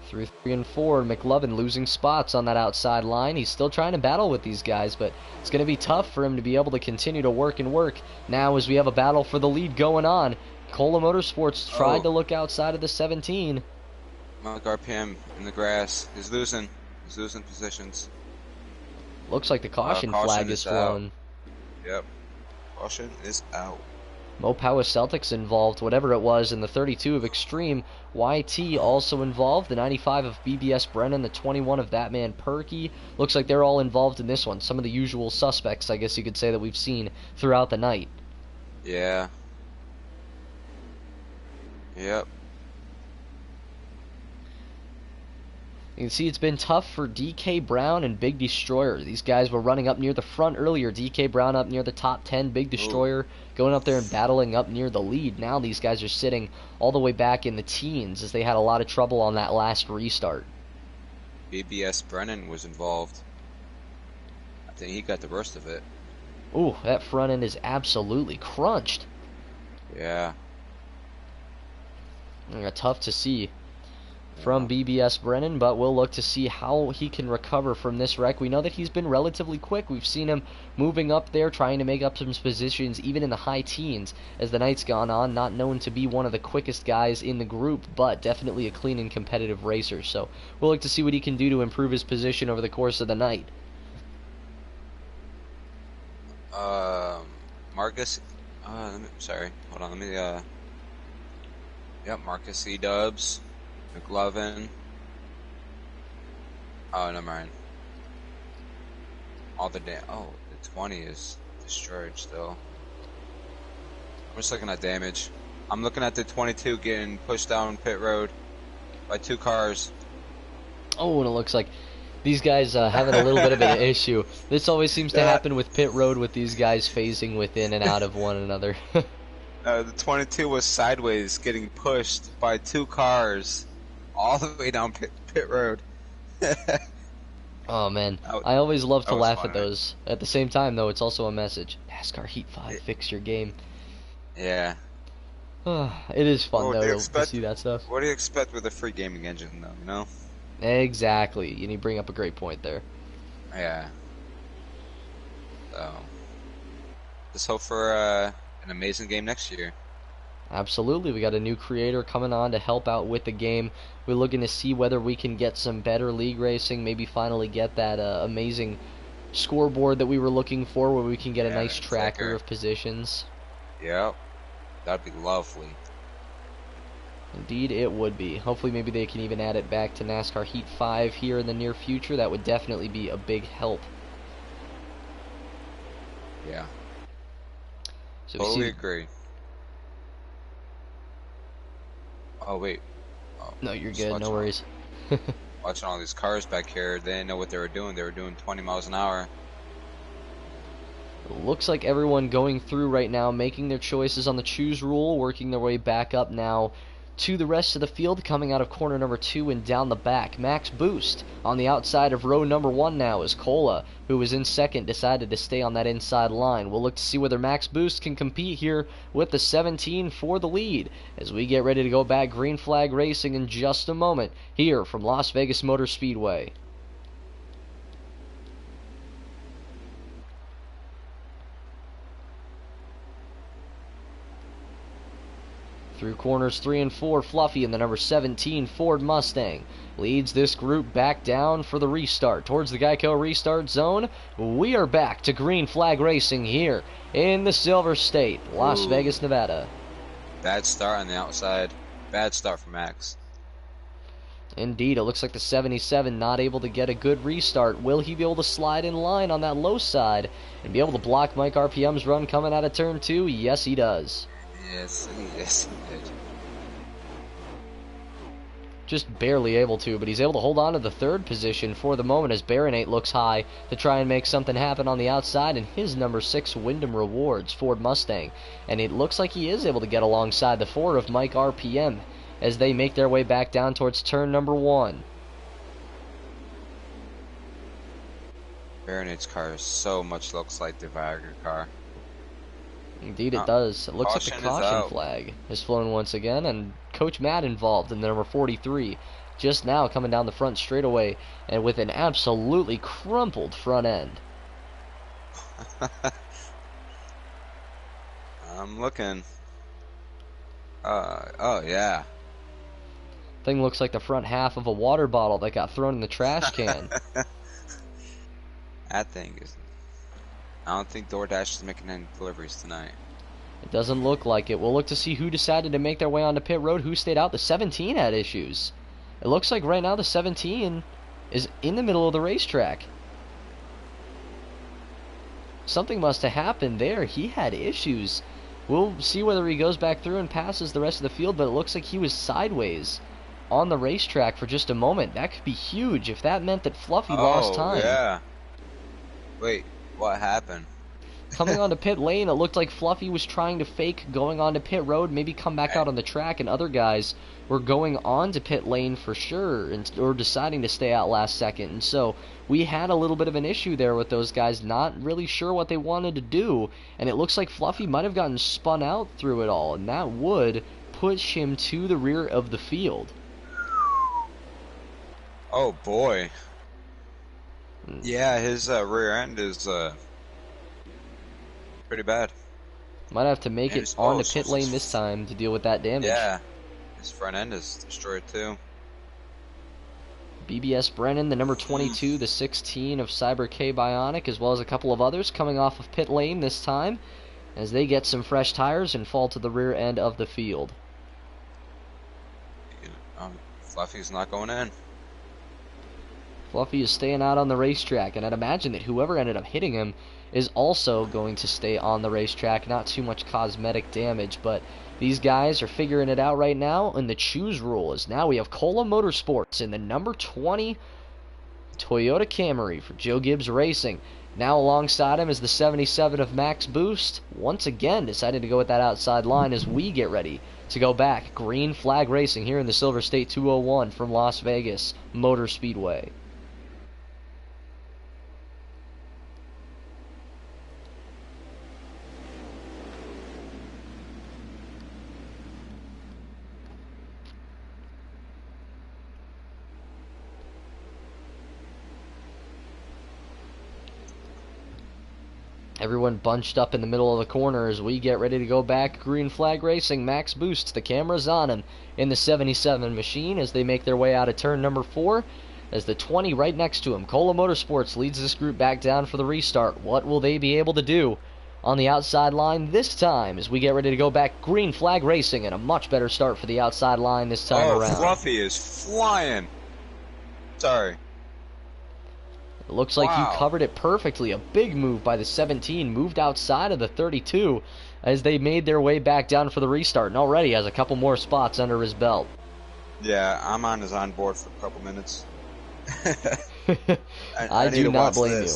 Through 3 and 4, McLovin losing spots on that outside line. He's still trying to battle with these guys, but it's going to be tough for him to be able to continue to work and work. Now as we have a battle for the lead going on, Cola Motorsports tried to look outside of the 17. Mike RPM in the grass. He's losing. He's losing positions. Looks like the caution Caution flag is out. flown. Yep. Caution is out. Mopowa Celtics involved, whatever it was, in the 32 of Extreme. YT also involved, the 95 of BBS Brennan, the 21 of that man Perky. Looks like they're all involved in this one. Some of the usual suspects, I guess you could say, that we've seen throughout the night. Yeah. Yep. You can see it's been tough for DK Brown and Big Destroyer. These guys were running up near the front earlier. DK Brown up near the top 10. Big Destroyer going up there and battling up near the lead. Now these guys are sitting all the way back in the teens as they had a lot of trouble on that last restart. BBS Brennan was involved. I think he got the worst of it. Ooh, that front end is absolutely crunched. Yeah. Tough to see from BBS Brennan, but we'll look to see how he can recover from this wreck. We know that he's been relatively quick. We've seen him moving up there, trying to make up some positions, even in the high teens, as the night's gone on. Not known to be one of the quickest guys in the group, but definitely a clean and competitive racer. So we'll look to see what he can do to improve his position over the course of the night. Marcus. Sorry. Hold on. Let me. Yep. Marcus E. Dubs. McLovin. Oh, never mind. All the the 20 is destroyed still. I'm just looking at damage. I'm looking at the 22 getting pushed down pit road by 2 cars. Oh, and it looks like these guys having a little bit of an issue. This always seems to happen with pit road, with these guys phasing within and out of one another. The 22 was sideways getting pushed by 2 cars all the way down pit road. Oh man, I always love to laugh funny. at those. At the same time, though, it's also a message. NASCAR Heat 5, fix your game. Yeah. It is fun, though, to see that stuff. What do you expect with a free gaming engine, though, you know? Exactly, and you bring up a great point there. Yeah. So, just hope for an amazing game next year. Absolutely, we got a new creator coming on to help out with the game. We're looking to see whether we can get some better league racing, maybe finally get that amazing scoreboard that we were looking for, where we can get a nice tracker of positions. Yep, that'd be lovely. Indeed, it would be. Hopefully, maybe they can even add it back to NASCAR Heat 5 here in the near future. That would definitely be a big help. Yeah. So totally agree. Oh, wait. Oh, no, you're good. No worries. Watching all these cars back here, they didn't know what they were doing. They were doing 20 miles an hour. Looks like everyone going through right now, making their choices on the choose rule, working their way back up now to the rest of the field, coming out of corner number 2 and down the back. Max Boost on the outside of row number 1 now, as Cola, who was in second, decided to stay on that inside line. We'll look to see whether Max Boost can compete here with the 17 for the lead as we get ready to go back green flag racing in just a moment here from Las Vegas Motor Speedway. Through corners 3 and 4, Fluffy and the number 17 Ford Mustang leads this group back down for the restart. Towards the Geico restart zone, we are back to green flag racing here in the Silver State, Las Vegas, Nevada. Bad start on the outside. Bad start for Max. Indeed, it looks like the 77 not able to get a good restart. Will he be able to slide in line on that low side and be able to block Mike RPM's run coming out of turn 2? Yes, he does. Yes, he did. Just barely able to, but he's able to hold on to the 3rd position for the moment as Baronate looks high to try and make something happen on the outside, and his number 6 Wyndham Rewards Ford Mustang. And it looks like he is able to get alongside the 4 of Mike RPM as they make their way back down towards turn number 1. Baronate's car so much looks like the Viagra car. Indeed it does. It looks like the Caution is caution out. flag is flown once again, and Coach Matt involved in the number 43 just now coming down the front straightaway and with an absolutely crumpled front end. I'm looking. Oh yeah. Thing looks like the front half of a water bottle that got thrown in the trash can. That thing is... I don't think DoorDash is making any deliveries tonight. It doesn't look like it. We'll look to see who decided to make their way onto pit road, who stayed out. The 17 had issues. It looks like right now the 17 is in the middle of the racetrack. Something must have happened there. He had issues. We'll see whether he goes back through and passes the rest of the field, but it looks like he was sideways on the racetrack for just a moment. That could be huge if that meant that Fluffy lost time. Yeah. Wait, what happened? Coming onto pit lane, it looked like Fluffy was trying to fake going onto pit road, maybe come back out on the track, and other guys were going onto pit lane for sure, or deciding to stay out last second. And so we had a little bit of an issue there with those guys not really sure what they wanted to do, and it looks like Fluffy might have gotten spun out through it all, and that would push him to the rear of the field. Oh boy. Yeah, his rear end is pretty bad. Might have to make it onto pit lane this time to deal with that damage. Yeah, his front end is destroyed too. BBS Brennan, the number 22, the 16 of Cyber K Bionic, as well as a couple of others coming off of pit lane this time as they get some fresh tires and fall to the rear end of the field. Fluffy's not going in. Fluffy is staying out on the racetrack, and I'd imagine that whoever ended up hitting him is also going to stay on the racetrack. Not too much cosmetic damage, but these guys are figuring it out right now, and the choose rule is now we have Cola Motorsports in the number 20 Toyota Camry for Joe Gibbs Racing. Now alongside him is the 77 of Max Boost, once again deciding to go with that outside line as we get ready to go back. Green Flag Racing here in the Silver State 201 from Las Vegas Motor Speedway. Everyone bunched up in the middle of the corner as we get ready to go back. Green Flag Racing, Max Boost, the camera's on him in the 77 machine as they make their way out of turn number 4. As the 20 right next to him, Cola Motorsports leads this group back down for the restart. What will they be able to do on the outside line this time as we get ready to go back? Green Flag Racing and a much better start for the outside line this time around. Fluffy is flying. Sorry. It looks like you covered it perfectly. A big move by the 17, moved outside of the 32 as they made their way back down for the restart, and already has a couple more spots under his belt. Yeah, I'm on his onboard for a couple minutes. I do not blame you.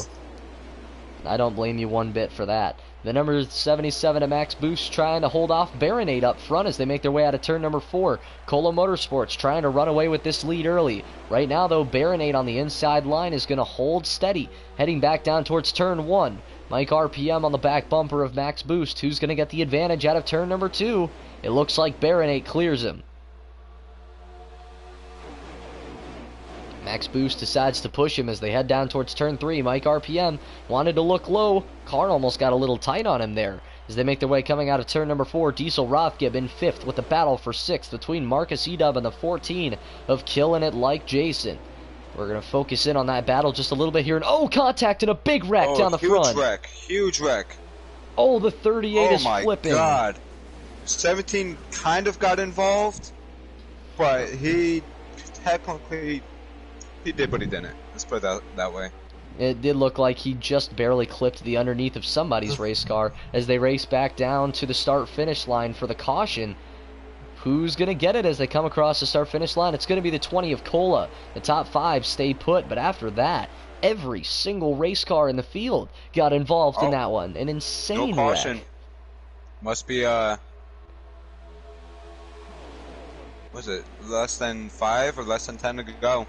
I don't blame you one bit for that. The number 77 of Max Boost trying to hold off Baronade up front as they make their way out of turn number 4. Cola Motorsports trying to run away with this lead early. Right now, though, Baronade on the inside line is going to hold steady, heading back down towards turn 1. Mike RPM on the back bumper of Max Boost. Who's going to get the advantage out of turn number 2? It looks like Baronade clears him. Max Boost decides to push him as they head down towards turn 3. Mike RPM wanted to look low. Car almost got a little tight on him there. As they make their way coming out of turn number 4, Diesel Rothgib in 5th with the battle for 6th between Marcus Edub and the 14 of Killing It Like Jason. We're going to focus in on that battle just a little bit here. And contact and a big wreck down the front. Huge wreck. Oh, the 38 is flipping. Oh my God. 17 kind of got involved, but he technically... He did, but he didn't. Let's put it that way. It did look like he just barely clipped the underneath of somebody's race car as they race back down to the start-finish line for the caution. Who's going to get it as they come across the start-finish line? It's going to be the 20 of Cola. The top 5 stay put, but after that, every single race car in the field got involved in that one. An insane no caution. wreck. Must be, was it less than 5 or less than 10 to go?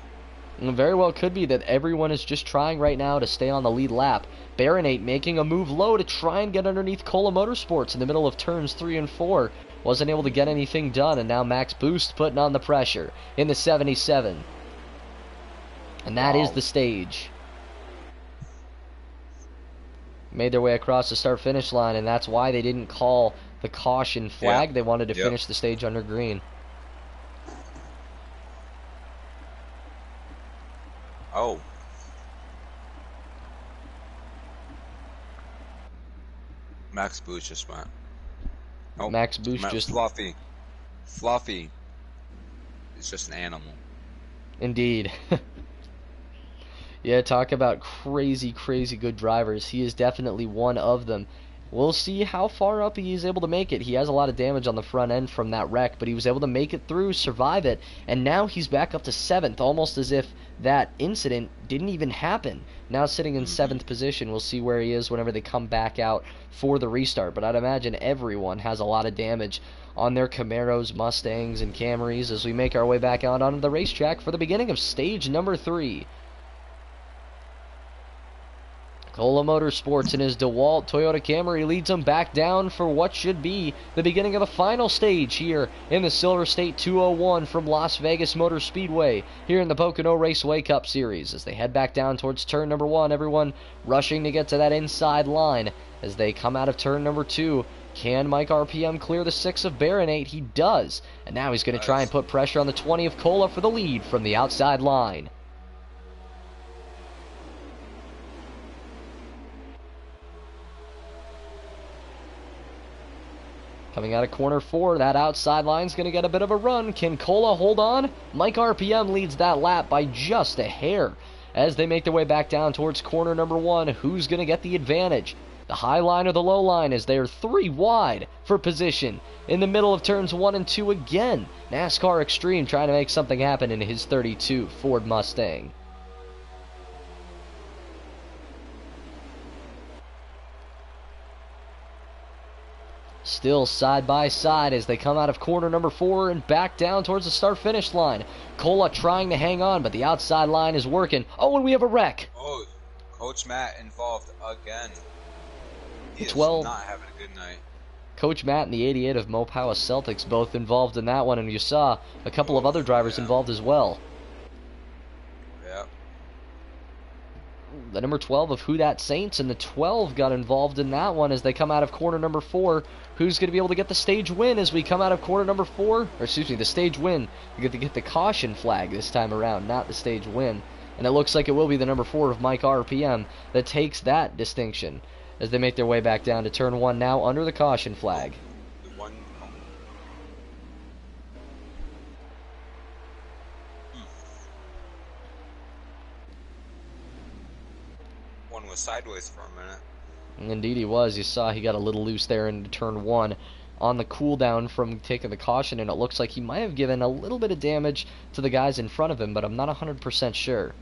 And very well could be that everyone is just trying right now to stay on the lead lap. Baronate making a move low to try and get underneath Cola Motorsports in the middle of turns 3 and 4. Wasn't able to get anything done, and now Max Boost putting on the pressure in the 77. And that is the stage. Made their way across the start-finish line, and that's why they didn't call the caution flag. They wanted to finish the stage under green. Oh. Max Boost just went. Nope. Max Boost just... Fluffy. Fluffy is just an animal. Indeed. Yeah, talk about crazy, crazy good drivers. He is definitely one of them. We'll see how far up he is able to make it. He has a lot of damage on the front end from that wreck, but he was able to make it through, survive it, and now he's back up to 7th, almost as if that incident didn't even happen. Now sitting in 7th position. We'll see where he is whenever they come back out for the restart, but I'd imagine everyone has a lot of damage on their Camaros, Mustangs, and Camrys as we make our way back out onto the racetrack for the beginning of stage number 3. Cola Motorsports in his DeWalt Toyota Camry leads him back down for what should be the beginning of the final stage here in the Silver State 201 from Las Vegas Motor Speedway here in the Pocono Raceway Cup Series. As they head back down towards turn number 1, everyone rushing to get to that inside line as they come out of turn number 2. Can Mike RPM clear the 6 of Baronate? He does. And now he's going to try and put pressure on the 20 of Cola for the lead from the outside line. Coming out of corner 4, that outside line's going to get a bit of a run. Can Cola hold on? Mike RPM leads that lap by just a hair. As they make their way back down towards corner number 1, who's going to get the advantage? The high line or the low line, as they are 3 wide for position. In the middle of turns 1 and 2 again. NASCAR Extreme trying to make something happen in his 32 Ford Mustang. Still side by side as they come out of corner number 4 and back down towards the start-finish line. Cola trying to hang on, but the outside line is working. Oh, and we have a wreck. Oh, Coach Matt involved again. He is 12. not having a good night. Coach Matt and the 88 of Mopowa Celtics both involved in that one, and you saw a couple of other drivers involved as well. Yep. The number 12 of Who Dat Saints and the 12 got involved in that one as they come out of corner number 4. Who's going to be able to get the stage win as we come out of corner number 4? Or excuse me, the stage win. You get to get the caution flag this time around, not the stage win. And it looks like it will be the number 4 of Mike RPM that takes that distinction as they make their way back down to turn 1 now under the caution flag. One was sideways for a minute. Indeed he was. You saw he got a little loose there into turn 1 on the cooldown from taking the caution, and it looks like he might have given a little bit of damage to the guys in front of him, but I'm not 100% sure.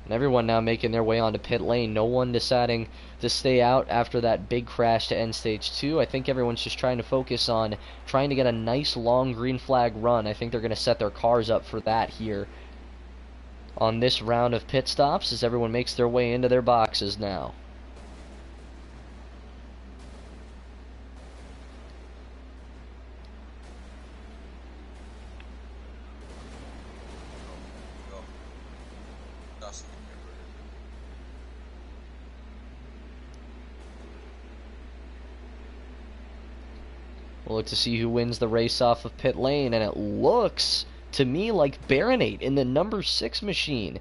And everyone now making their way onto pit lane. No one deciding to stay out after that big crash to end stage 2. I think everyone's just trying to focus on trying to get a nice long green flag run. I think they're going to set their cars up for that here on this round of pit stops as everyone makes their way into their boxes now. We'll look to see who wins the race off of pit lane, and it looks to me like Baronate in the number 6 machine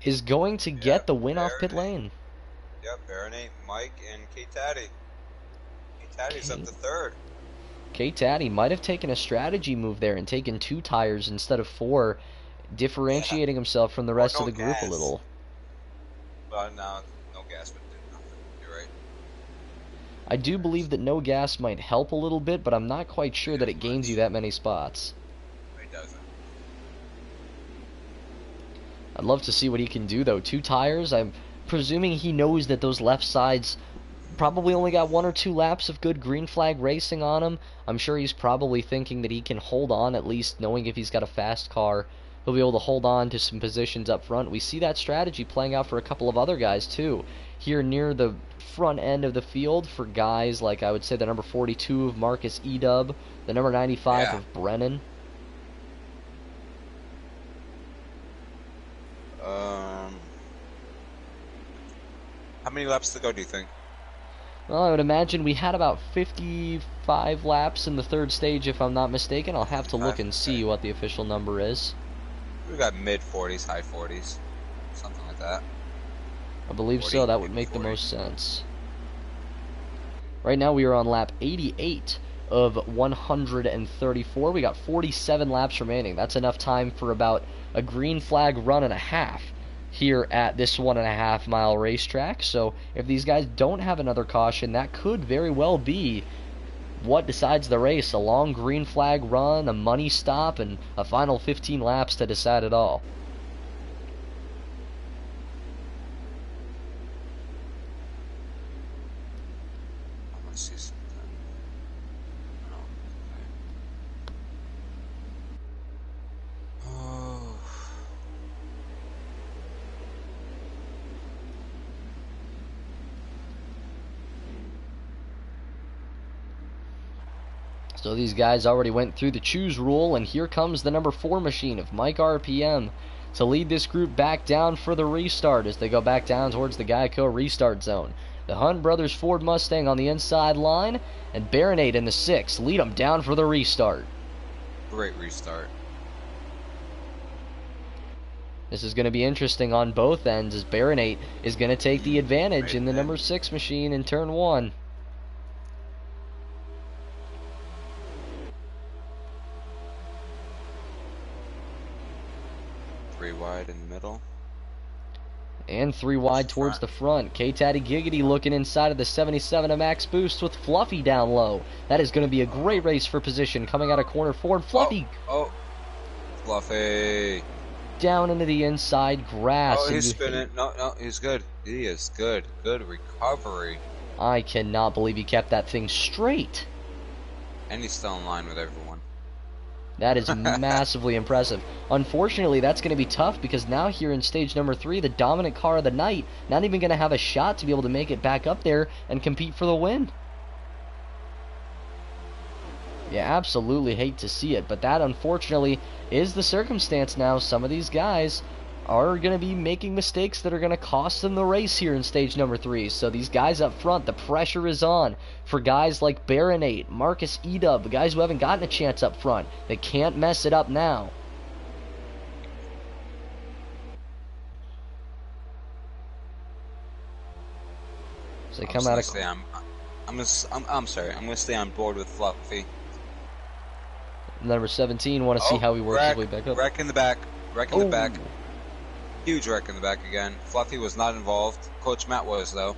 is going to get the win off pit lane. Yep, Baronate, Mike, and K-Taddy. K-Taddy's up to 3rd. K-Taddy might have taken a strategy move there and taken 2 tires instead of 4, differentiating himself from the rest of the group a little. But no gas, but did nothing. You're right. I do believe that no gas might help a little bit, but I'm not quite sure that it gains you that many spots. It doesn't. I'd love to see what he can do, though. 2 tires, I'm presuming he knows that those left sides probably only got 1 or 2 laps of good green flag racing on him. I'm sure he's probably thinking that he can hold on, at least knowing if he's got a fast car, he'll be able to hold on to some positions up front. We see that strategy playing out for a couple of other guys, too. Here near the front end of the field for guys like, I would say, the number 42 of Marcus Edub, the number 95 of Brennan. many laps to go, do you think? Well, I would imagine we had about 55 laps in the third stage, if I'm not mistaken. I'll have to look and see what the official number is. We got mid-40s, high 40s, something like that. I believe 40, so. That would make 40. the most sense. Right now we are on lap 88 of 134. We got 47 laps remaining. That's enough time for about a green flag run and a half here at this 1.5 mile racetrack. So if these guys don't have another caution, that could very well be what decides the race. A long green flag run, a money stop, and a final 15 laps to decide it all. I want to see something. Oh. So these guys already went through the choose rule, and here comes the number 4 machine of Mike RPM to lead this group back down for the restart as they go back down towards the Geico restart zone. The Hunt Brothers Ford Mustang on the inside line, and Baronade in the 6 lead them down for the restart. Great restart. This is going to be interesting on both ends as Baronade is going to take the advantage in the number 6 machine in turn 1. Wide in the middle. And 3 wide towards the front. K-Taddy Giggity looking inside of the 77 of Max Boost with Fluffy down low. That is going to be a great race for position coming out of corner 4. And Fluffy. Fluffy. Down into the inside grass. Oh, he's spinning. No, he's good. He is good. Good recovery. I cannot believe he kept that thing straight. And he's still in line with everyone. That is massively impressive. Unfortunately, that's going to be tough because now here in stage number 3, the dominant car of the night, not even going to have a shot to be able to make it back up there and compete for the win. You absolutely hate to see it, but that unfortunately is the circumstance now. Some of these guys are going to be making mistakes that are going to cost them the race here in stage number 3. So these guys up front, the pressure is on for guys like Baronade, Marcus Edub, the guys who haven't gotten a chance up front. They can't mess it up now. So they come out of... I'm sorry. I'm gonna stay on board with Fluffy. Number 17. Want to see how he works his way back up. Wreck in the back. Wreck in the back. Huge wreck in the back again. Fluffy was not involved. Coach Matt was, though.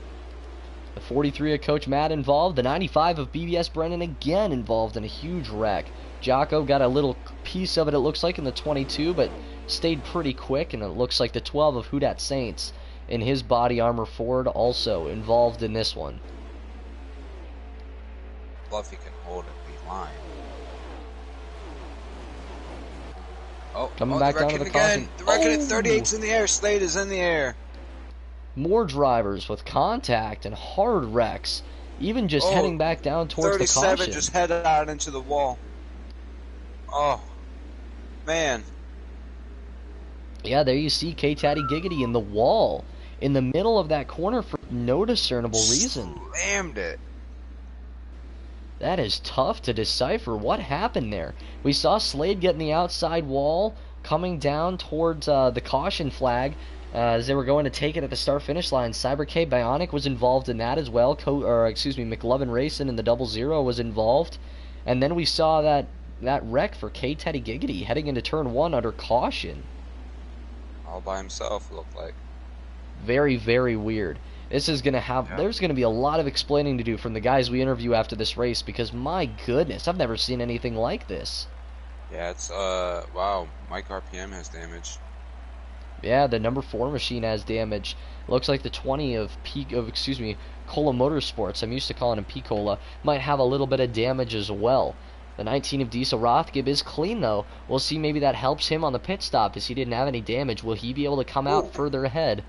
The 43 of Coach Matt involved. The 95 of BBS Brennan again involved in a huge wreck. Jocko got a little piece of it, it looks like, in the 22, but stayed pretty quick. And it looks like the 12 of Houdat Saints in his body armor Ford also involved in this one. Fluffy can hold the line. Coming back down to the caution. The record at 38's in the air. Slade is in the air. More drivers with contact and hard wrecks. Even just heading back down towards the caution. 37 just headed out into the wall. Oh, man. Yeah, there you see K-Taddy Giggity in the wall. In the middle of that corner for no discernible reason. Slammed it. That is tough to decipher. What happened there? We saw Slade getting the outside wall, coming down towards the caution flag as they were going to take it at the start-finish line. Cyber K Bionic was involved in that as well. McLovin Racing in the 00 was involved. And then we saw that wreck for K-Taddy Giggity heading into turn 1 under caution. All by himself, it looked like. Very, very weird. This is going to have... There's going to be a lot of explaining to do from the guys we interview after this race because, my goodness, I've never seen anything like this. Yeah, it's, wow, Mike RPM has damage. Yeah, the number 4 machine has damage. Looks like the 20 of Cola Motorsports, I'm used to calling him P-Cola, might have a little bit of damage as well. The 19 of Diesel Rothgib is clean, though. We'll see maybe that helps him on the pit stop as he didn't have any damage. Will he be able to come out further ahead?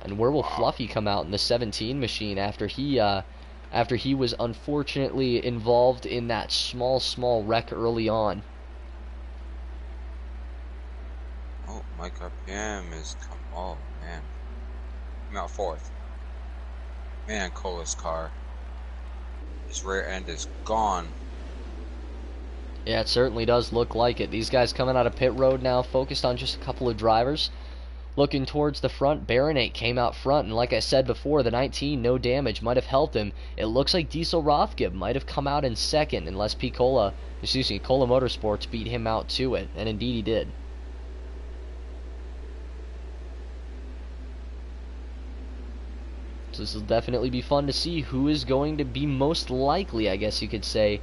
And where will Fluffy come out in the 17 machine after he was unfortunately involved in that small wreck early on? Oh, Mike RPM is oh man. Came out fourth. Man, Cola's car. His rear end is gone. Yeah, it certainly does look like it. These guys coming out of pit road now, focused on just a couple of drivers. Looking towards the front, Baronate came out front, and like I said before, the 19, no damage, might have helped him. It looks like Diesel Rothgib might have come out in second, unless Cola Motorsports beat him out to it, and indeed he did. So this will definitely be fun to see who is going to be most likely, I guess you could say,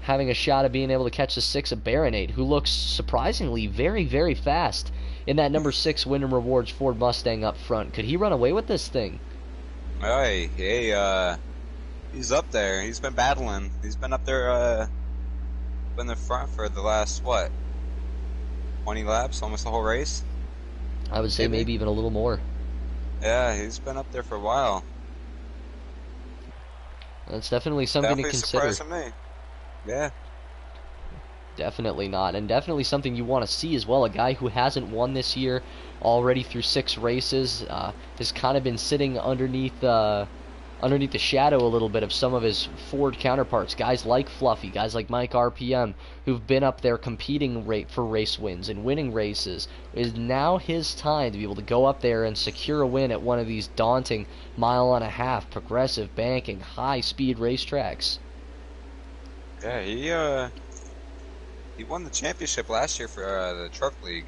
having a shot at being able to catch the 6 of Baronate, who looks surprisingly very, very fast in that number 6 Wyndham Rewards Ford Mustang up front. Could he run away with this thing? Hey, he's up there. He's been battling. He's been up there, in the front for the last, what, 20 laps, almost the whole race? I would say maybe even a little more. Yeah, he's been up there for a while. That's definitely something to consider. Surprising me. Yeah. Definitely not, and definitely something you want to see as well. A guy who hasn't won this year already through 6 races, has kind of been sitting underneath the shadow a little bit of some of his Ford counterparts. Guys like Fluffy, guys like Mike RPM, who've been up there competing for race wins and winning races. It is now his time to be able to go up there and secure a win at one of these daunting mile-and-a-half progressive banking high-speed racetracks. Yeah, he won the championship last year for the Truck League.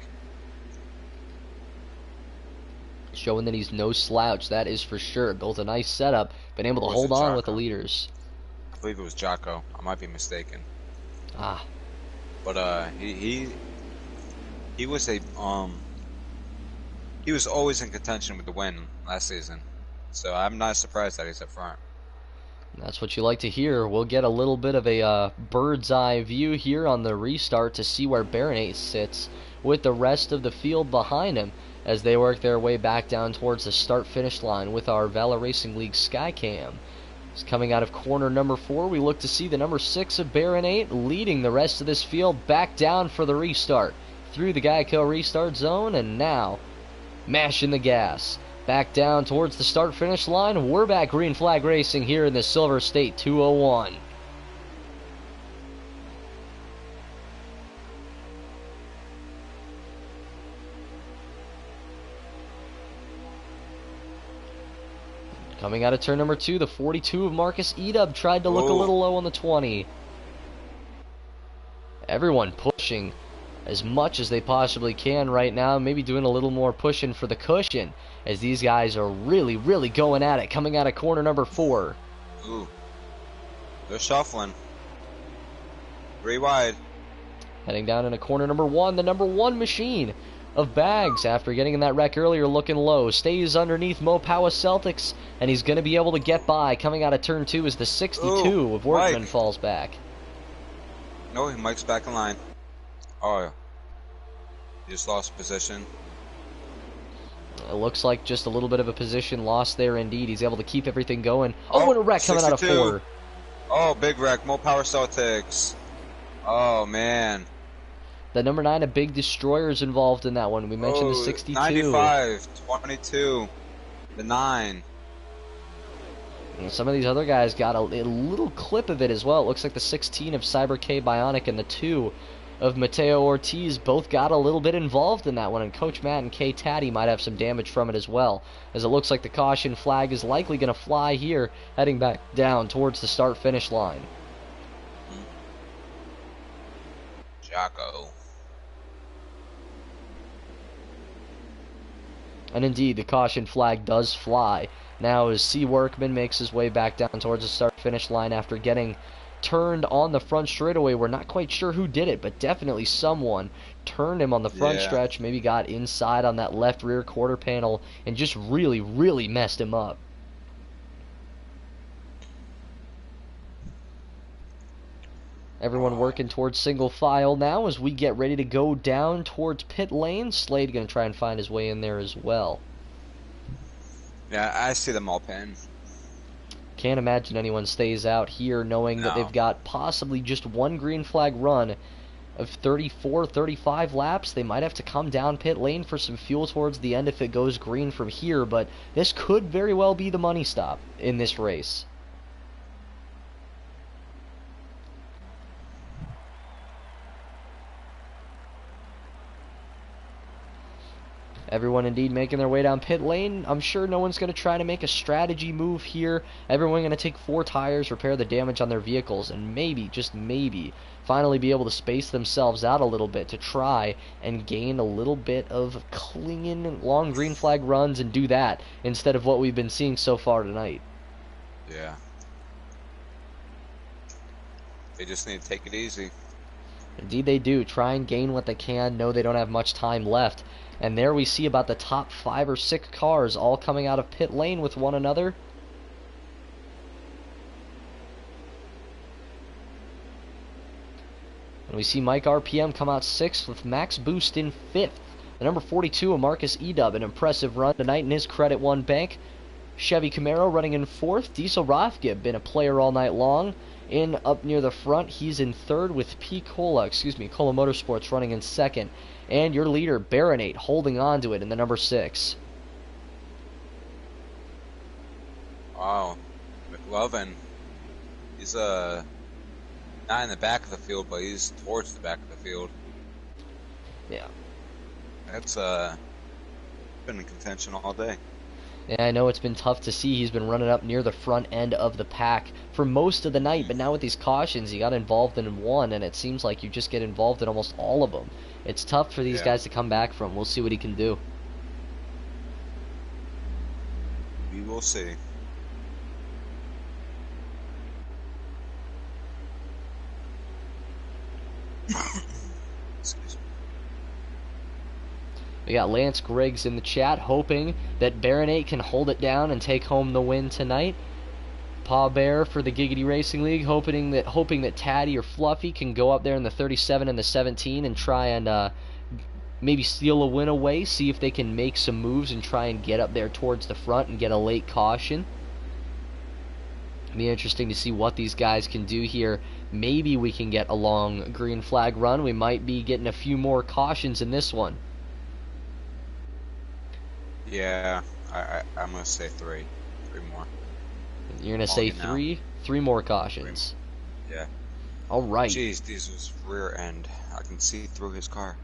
Showing that he's no slouch, that is for sure. Built a nice setup, been able to hold on with the leaders. I believe it was Jocko. I might be mistaken. Ah. But he was he was always in contention with the win last season. So I'm not surprised that he's up front. That's what you like to hear. We'll get a little bit of a bird's eye view here on the restart to see where Baronate sits with the rest of the field behind him as they work their way back down towards the start-finish line with our Valor Racing League Skycam. It's coming out of corner number 4. We look to see the number 6 of Baronate leading the rest of this field back down for the restart. Through the Geico restart zone, and now mashing the gas. Back down towards the start-finish line. We're back green flag racing here in the Silver State 201. Coming out of turn number 2, the 42 of Marcus Edub tried to look a little low on the 20. Everyone pushing as much as they possibly can right now, maybe doing a little more pushing for the cushion as these guys are really, really going at it, coming out of corner number 4. Ooh. They're shuffling. 3 wide. Heading down into corner number 1, the number 1 machine of Bags, after getting in that wreck earlier, looking low, stays underneath Mopawa Celtics, and he's going to be able to get by. Coming out of turn 2 as the 62 of Workman Mike falls back. No, Mike's back in line. Oh, he just lost position. It looks like just a little bit of a position lost there indeed. He's able to keep everything going. Oh, and a wreck 62. coming out of 4. Oh, big wreck. Mopawa Celtics. Oh, man. The number 9 of Big Destroyers involved in that one. We mentioned the 62. 95, 22, the 9. And some of these other guys got a little clip of it as well. It looks like the 16 of Cyber K Bionic and the 2 of Mateo Ortiz both got a little bit involved in that one, and Coach Matt and K Taddy might have some damage from it as well, as it looks like the caution flag is likely going to fly here, heading back down towards the start-finish line. Jocko. And indeed, the caution flag does fly. Now as C. Workman makes his way back down towards the start-finish line after getting turned on the front straightaway. We're not quite sure who did it, but definitely someone turned him on the front stretch, maybe got inside on that left rear quarter panel and just really, really messed him up. Everyone working towards single file now as we get ready to go down towards pit lane. Slade going to try and find his way in there as well. Yeah, I see them all pinned. Can't imagine anyone stays out here knowing that they've got possibly just one green flag run of 34, 35 laps. They might have to come down pit lane for some fuel towards the end if it goes green from here, but this could very well be the money stop in this race. Everyone indeed making their way down pit lane. I'm sure no one's going to try to make a strategy move here. Everyone going to take 4 tires, repair the damage on their vehicles, and maybe, just maybe, finally be able to space themselves out a little bit to try and gain a little bit of clinging long green flag runs and do that instead of what we've been seeing so far tonight. Yeah. They just need to take it easy. Indeed they do. Try and gain what they can. Know they don't have much time left. And there we see about the top 5 or 6 cars all coming out of pit lane with one another. And we see Mike RPM come out 6th with Max Boost in 5th. The number 42 of Marcus Edub, an impressive run tonight in his Credit One bank. Chevy Camaro running in 4th. Diesel Rothgib, been a player all night long. In up near the front, he's in 3rd with Cola Motorsports running in 2nd. And your leader, Baronate, holding on to it in the number 6. Wow. McLovin. He's not in the back of the field, but he's towards the back of the field. Yeah. That's been in contention all day. Yeah, I know it's been tough to see. He's been running up near the front end of the pack for most of the night, but now with these cautions, he got involved in one, and it seems like you just get involved in almost all of them. It's tough for these guys to come back from. We'll see what he can do. We will see. Excuse me. We got Lance Griggs in the chat hoping that Baronate can hold it down and take home the win tonight. Paw Bear for the Giggity Racing League hoping that Taddy or Fluffy can go up there in the 37 and the 17 and try and maybe steal a win away, see if they can make some moves and try and get up there towards the front and get a late caution. It'll be interesting to see what these guys can do here. Maybe we can get a long green flag run. We might be getting a few more cautions in this one. Yeah, I'm going to say 3. 3 more. You're going to say 3? 3 more cautions. 3 more. Yeah. All right. Jeez, Diesel's rear end. I can see through his car.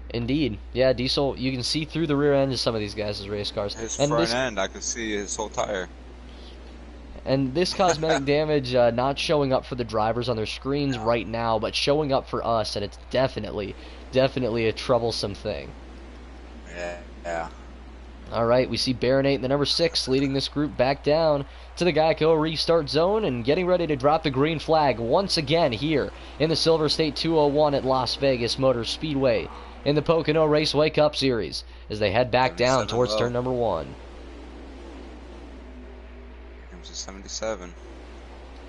Indeed. Yeah, Diesel, you can see through the rear end of some of these guys' race cars. His front end, I can see his whole tire. And this cosmetic damage not showing up for the drivers on their screens right now, but showing up for us, and it's definitely a troublesome thing. Yeah. Alright, we see Baronate in the number 6 leading this group back down to the Geico restart zone and getting ready to drop the green flag once again here in the Silver State 201 at Las Vegas Motor Speedway in the Pocono Raceway Cup Series as they head back down towards turn number 1. Here comes the 77.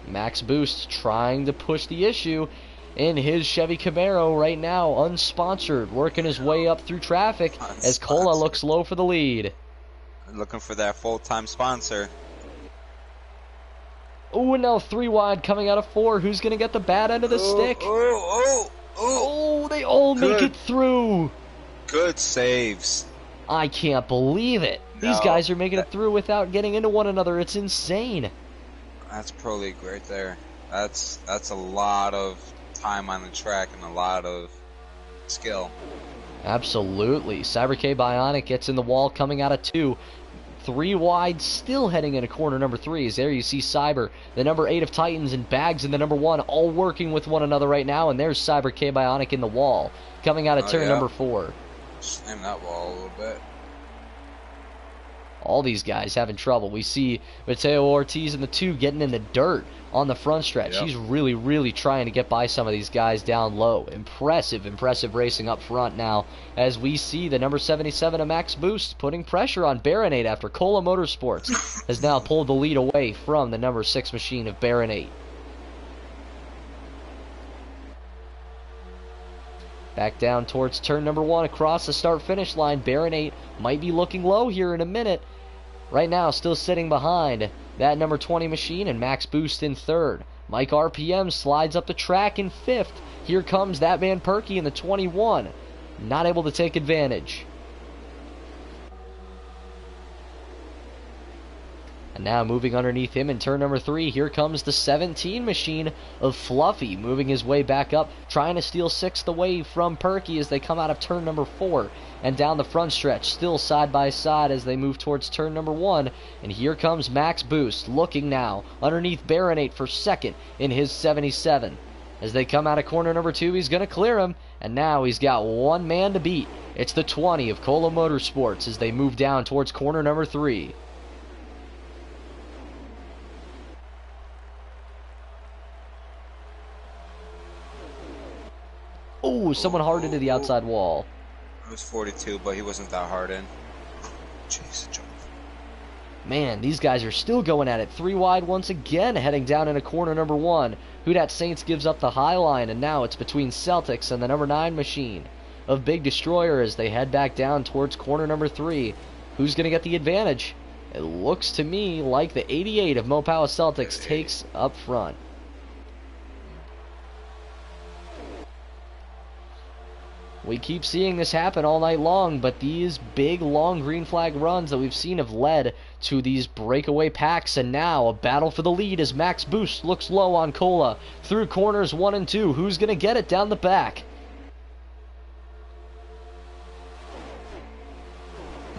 Max Boost trying to push the issue in his Chevy Camaro right now, unsponsored, working his way up through traffic as Cola looks low for the lead. Looking for that full-time sponsor. Oh, and now 3 wide coming out of 4. Who's going to get the bad end of the stick? Oh, they all make it through. Good saves. I can't believe it. These guys are making it through without getting into one another. It's insane. That's Pro League right there. That's a lot of time on the track and a lot of skill. Absolutely. Cyber K Bionic gets in the wall coming out of 2. 3 wide, still heading into corner number 3. As there you see Cyber, the number 8 of Titans, and Bags in the number 1, all working with one another right now. And there's Cyber K Bionic in the wall, coming out of turn number 4. Slam that wall a little bit. All these guys having trouble. We see Mateo Ortiz in the 2 getting in the dirt on the front stretch. He's really trying to get by some of these guys down low. Impressive racing up front now as we see the number 77 of Max Boost putting pressure on Baronate after Cola Motorsports has now pulled the lead away from the number 6 machine of Baronate. Back down towards turn number 1 across the start-finish line. Baronate might be looking low here in a minute. Right now, still sitting behind that number 20 machine and Max Boost in 3rd. Mike RPM slides up the track in 5th. Here comes that man Perky in the 21. Not able to take advantage. And now moving underneath him in turn number 3, here comes the 17 machine of Fluffy, moving his way back up, trying to steal 6th away from Perky as they come out of turn number 4 and down the front stretch, still side by side as they move towards turn number 1. And here comes Max Boost, looking now underneath Baronate for 2nd in his 77. As they come out of corner number 2, he's going to clear him, and now he's got one man to beat. It's the 20 of Cola Motorsports as they move down towards corner number 3. Oh, someone hard into the outside wall. It was 42, but he wasn't that hard in. Jeez, man, these guys are still going at it. 3 wide once again, heading down into corner number 1. Who Dat Saints gives up the high line, and now it's between Celtics and the number 9 machine of Big Destroyer as they head back down towards corner number 3. Who's going to get the advantage? It looks to me like the 88 of Mopowa Celtics takes up front. We keep seeing this happen all night long, but these big, long green flag runs that we've seen have led to these breakaway packs, and now a battle for the lead as Max Boost looks low on Cola. Through corners 1 and 2, who's going to get it down the back?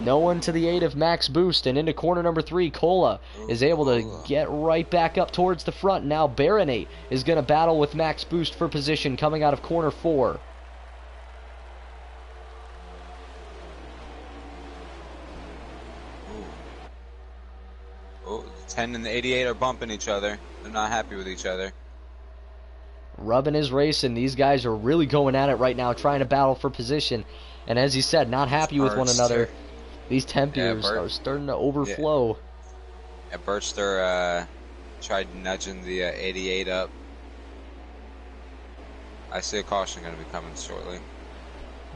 No one to the 8 of Max Boost, and into corner number 3, Cola is able to get right back up towards the front. Now Baronate is going to battle with Max Boost for position coming out of corner 4. Oh, 10 and the 88 are bumping each other. They're not happy with each other. Rubbing his race, and these guys are really going at it right now, trying to battle for position. And as he said, not happy with one another. These temperatures are starting to overflow. Yeah, Birchster tried nudging the 88 up. I see a caution going to be coming shortly.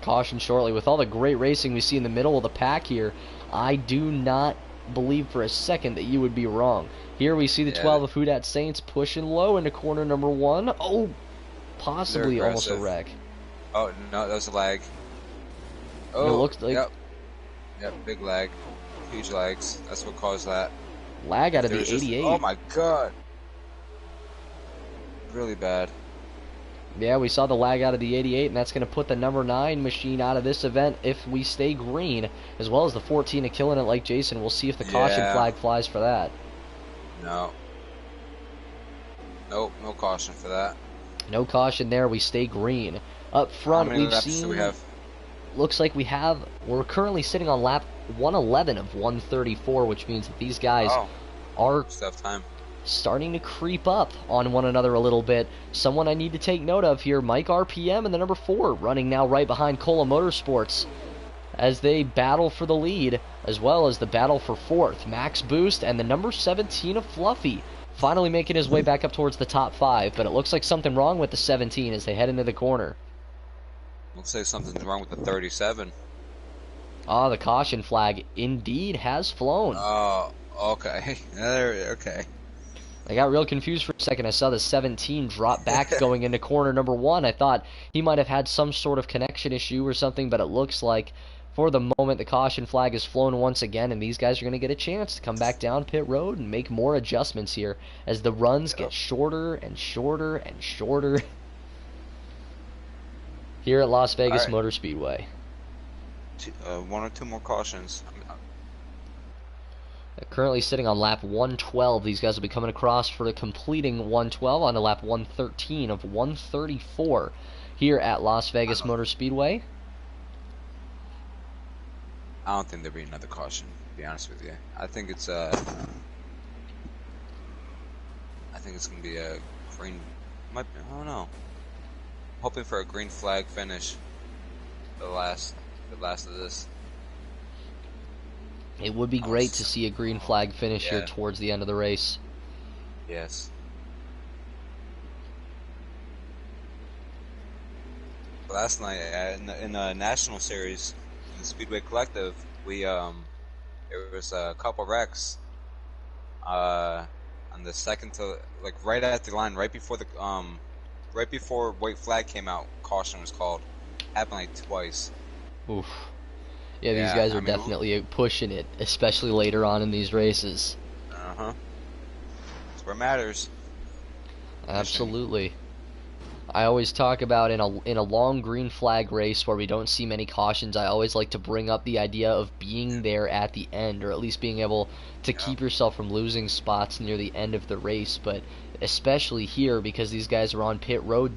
Caution shortly. With all the great racing we see in the middle of the pack here, I do not believe for a second that you would be wrong. Here we see the 12 of Who Dat Saints pushing low into corner number 1. Oh, possibly almost a wreck. Oh, no, that was a lag. Oh, it looks like... Yep, big lag. Huge lags. That's what caused that. Lag out of the 88. Oh my god. Really bad. Yeah, we saw the lag out of the 88, and that's going to put the number 9 machine out of this event if we stay green, as well as the 14 of Killing It Like Jason. We'll see if the caution flag flies for that. No. Nope, no caution for that. No caution there. We stay green. Up front, we've seen... we have? Looks like we're currently sitting on lap 111 of 134, which means that these guys are starting to creep up on one another a little bit. Someone I need to take note of here, Mike RPM and the number 4, running now right behind Cola Motorsports as they battle for the lead, as well as the battle for 4th. Max Boost and the number 17 of Fluffy finally making his way back up towards the top 5, but it looks like something wrong with the 17 as they head into the corner. Looks like something's wrong with the 37. Ah, the caution flag indeed has flown. Oh, okay. Okay. I got real confused for a second. I saw the 17 drop back going into corner number 1. I thought he might have had some sort of connection issue or something, but it looks like for the moment the caution flag has flown once again, and these guys are going to get a chance to come back down pit road and make more adjustments here as the runs get shorter and shorter and shorter here at Las Vegas Motor Speedway. 1 or 2 more cautions. Currently sitting on lap 112. These guys will be coming across for the completing 112 on to lap 113 of 134 here at Las Vegas Motor Speedway. I don't think there'll be another caution, to be honest with you. I think it's gonna be a green. I don't know. Hoping for a green flag finish. The last of this. It would be great to see a green flag finish here towards the end of the race. Yes. Last night in the National Series, in the Speedway Collective, we there was a couple wrecks. on the second to, like, right at the line, right before white flag came out, caution was called. Happened like twice. Oof. Yeah, these Yeah, guys I are mean, definitely pushing it, especially later on in these races. uh-huh. That's where it matters. Finishing. Absolutely. I always talk about in a long green flag race where we don't see many cautions, I always like to bring up the idea of being there at the end, or at least being able to Yeah. keep yourself from losing spots near the end of the race. But especially here, because these guys are on pit road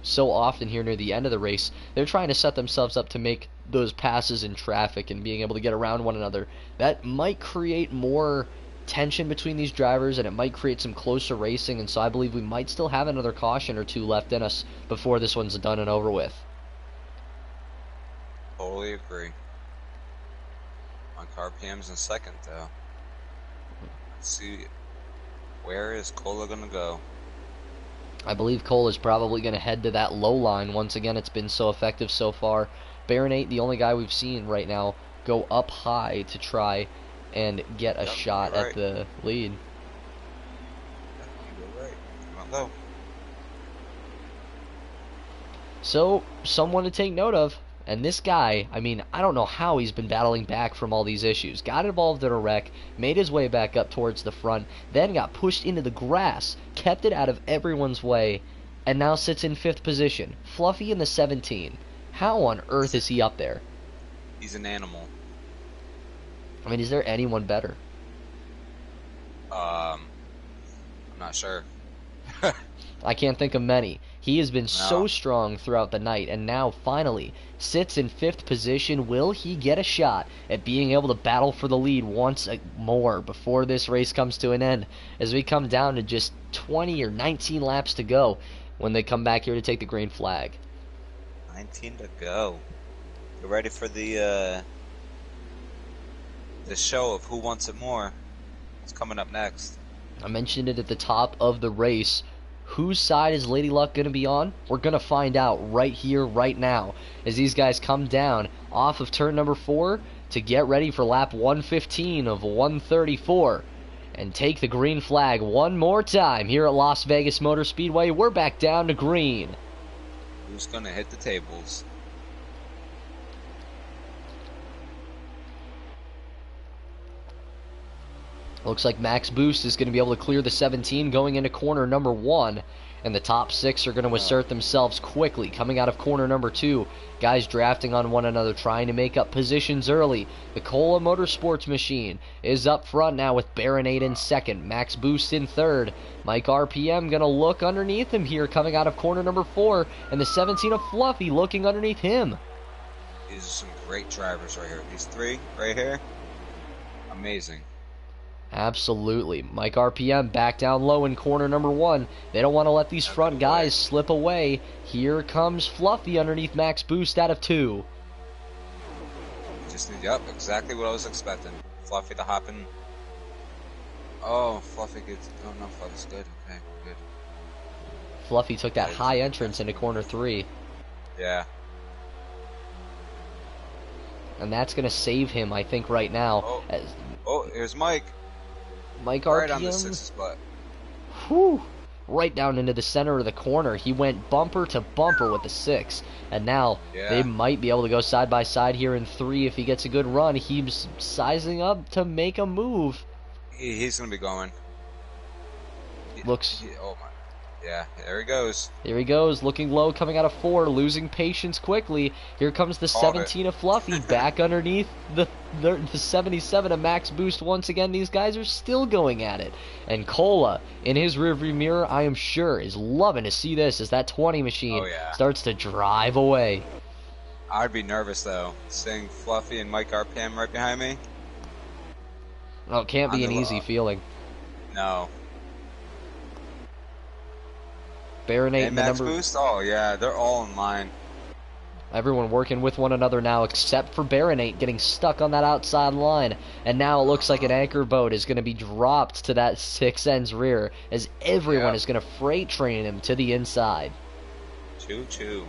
so often here near the end of the race, they're trying to set themselves up to make those passes in traffic and being able to get around one another. That might create more tension between these drivers, and it might create some closer racing, and so I believe we might still have another caution or two left in us before this one's done and over with. Totally agree. On RPM's in second, though. Let's see. Where is Cola going to go? I believe Cole is probably going to head to that low line. Once again, it's been so effective so far. Baronate, the only guy we've seen right now, go up high to try and get a shot at the lead. You're right. Come on, go. So, someone to take note of. And this guy, I mean, I don't know how he's been battling back from all these issues. Got involved in a wreck, made his way back up towards the front, then got pushed into the grass, kept it out of everyone's way, and now sits in 5th position. Fluffy in the 17. How on earth is he up there? He's an animal. I mean, is there anyone better? I'm not sure. I can't think of many. He has been so strong throughout the night, and now finally sits in 5th position. Will he get a shot at being able to battle for the lead once more before this race comes to an end, as we come down to just 20 or 19 laps to go when they come back here to take the green flag? 19 to go. Get ready for the show of who wants it more. It's coming up next. I mentioned it at the top of the race. Whose side is Lady Luck going to be on? We're going to find out right here, right now, as these guys come down off of turn number 4 to get ready for lap 115 of 134 and take the green flag one more time here at Las Vegas Motor Speedway. We're back down to green. Who's going to hit the tables? Looks like Max Boost is going to be able to clear the 17 going into corner number 1. And the top 6 are going to assert themselves quickly. Coming out of corner number 2, guys drafting on one another, trying to make up positions early. The Cola Motorsports machine is up front now with Baronate in 2nd. Max Boost in 3rd. Mike RPM going to look underneath him here coming out of corner number 4. And the 17 of Fluffy looking underneath him. These are some great drivers right here. These 3 right here. Amazing. Absolutely. Mike RPM back down low in corner number 1. They don't want to let these front guys slip away. Here comes Fluffy underneath Max Boost out of 2. Yep, exactly what I was expecting. Fluffy to hop in. Oh, Fluffy gets... Oh, no, Fluffy's good. Okay, good. Fluffy took that high entrance into corner 3. Yeah. And that's going to save him, I think, right now. Oh, here's Mike. Mike RPM. Right on the 6th spot. Whew. Right down into the center of the corner. He went bumper to bumper with the 6. And now they might be able to go side by side here in 3 if he gets a good run. He's sizing up to make a move. He's going to be going. Looks... Oh, my. Yeah, there he goes. Here he goes, looking low, coming out of 4, losing patience quickly. Here comes the 17 of Fluffy back underneath the 77 of Max Boost once again. These guys are still going at it. And Cola, in his rearview mirror, I am sure, is loving to see this as that 20 machine starts to drive away. I'd be nervous, though, seeing Fluffy and Mike RPM right behind me. Oh, it can't be an easy feeling. No. Baronate and Max Boost? Oh, yeah, they're all in line. Everyone working with one another now, except for Baronate getting stuck on that outside line. And now it looks like an anchor boat is going to be dropped to that 6 ends rear, as everyone is going to freight train him to the inside. Choo-choo.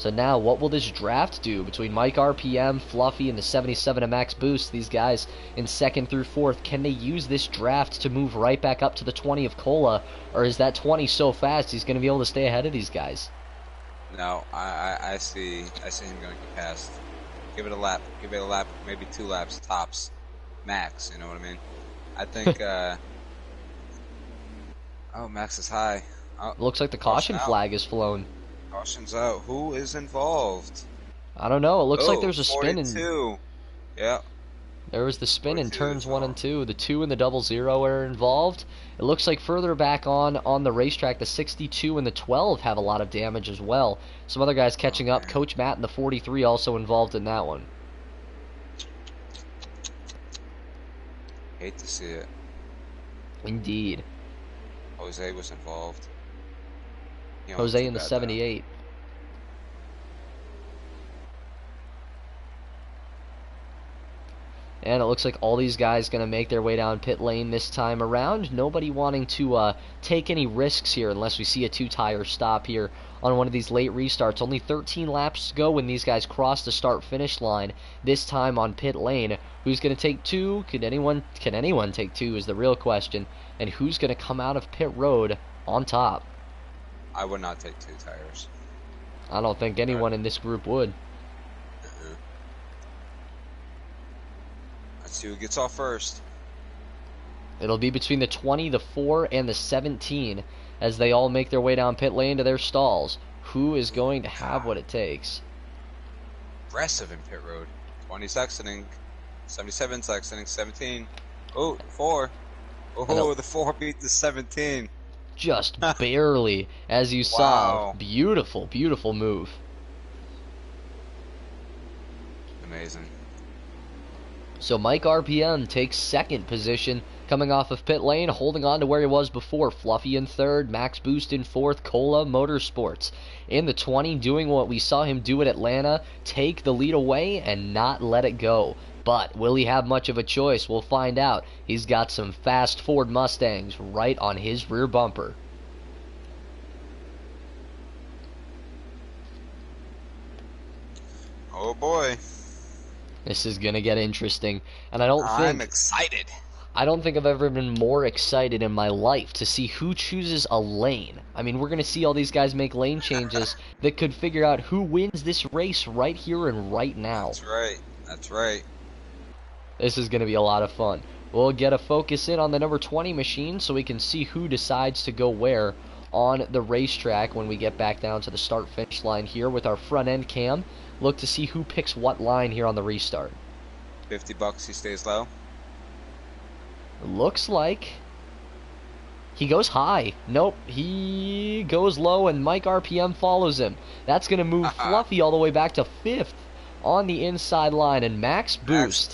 So now, what will this draft do between Mike RPM, Fluffy, and the 77 of Max Boost? These guys in 2nd through 4th, can they use this draft to move right back up to the 20 of Cola, or is that 20 so fast he's going to be able to stay ahead of these guys? No, I see him going to get past. Give it a lap, maybe 2 laps tops, max. You know what I mean? I think. Oh, Max is high. Oh, Looks like the caution flag is flown. Caution's out. Who is involved? I don't know. It looks like there's a spin in. Yeah. There was the spin in turns 1 and 2. The 2 and the 00 are involved. It looks like further back on the racetrack, the 62 and the 12 have a lot of damage as well. Some other guys catching up. Coach Matt and the 43 also involved in that one. Hate to see it. Indeed. Jose was involved. Jose in the 78. And it looks like all these guys going to make their way down pit lane this time around. Nobody wanting to take any risks here unless we see a 2-tire stop here on one of these late restarts. Only 13 laps to go when these guys cross the start-finish line, this time on pit lane. Who's going to take 2? Can anyone take 2 is the real question. And who's going to come out of pit road on top? I would not take 2 tires. I don't think anyone in this group would. Let's see who gets off first. It'll be between the 20, the 4, and the 17 as they all make their way down pit lane to their stalls. Who is going to have what it takes? Aggressive in pit road. 20's exiting. 77's exiting. 17. Oh, 4. Oh, the 4 beat the 17. Just barely, as you saw. Beautiful, beautiful move. Amazing. So Mike RPM takes 2nd position, coming off of pit lane, holding on to where he was before. Fluffy in 3rd, Max Boost in 4th, Cola Motorsports in the 20, doing what we saw him do at Atlanta, take the lead away and not let it go. But will he have much of a choice? We'll find out. He's got some fast Ford Mustangs right on his rear bumper. Oh boy. This is going to get interesting. And I'm excited. I don't think I've ever been more excited in my life to see who chooses a lane. I mean, we're going to see all these guys make lane changes that could figure out who wins this race right here and right now. That's right. That's right. This is going to be a lot of fun. We'll get a focus in on the number 20 machine so we can see who decides to go where on the racetrack when we get back down to the start-finish line here with our front-end cam. Look to see who picks what line here on the restart. $50 he stays low. Looks like he goes high. Nope, he goes low and Mike RPM follows him. That's going to move Fluffy all the way back to 5th on the inside line, and Max Boost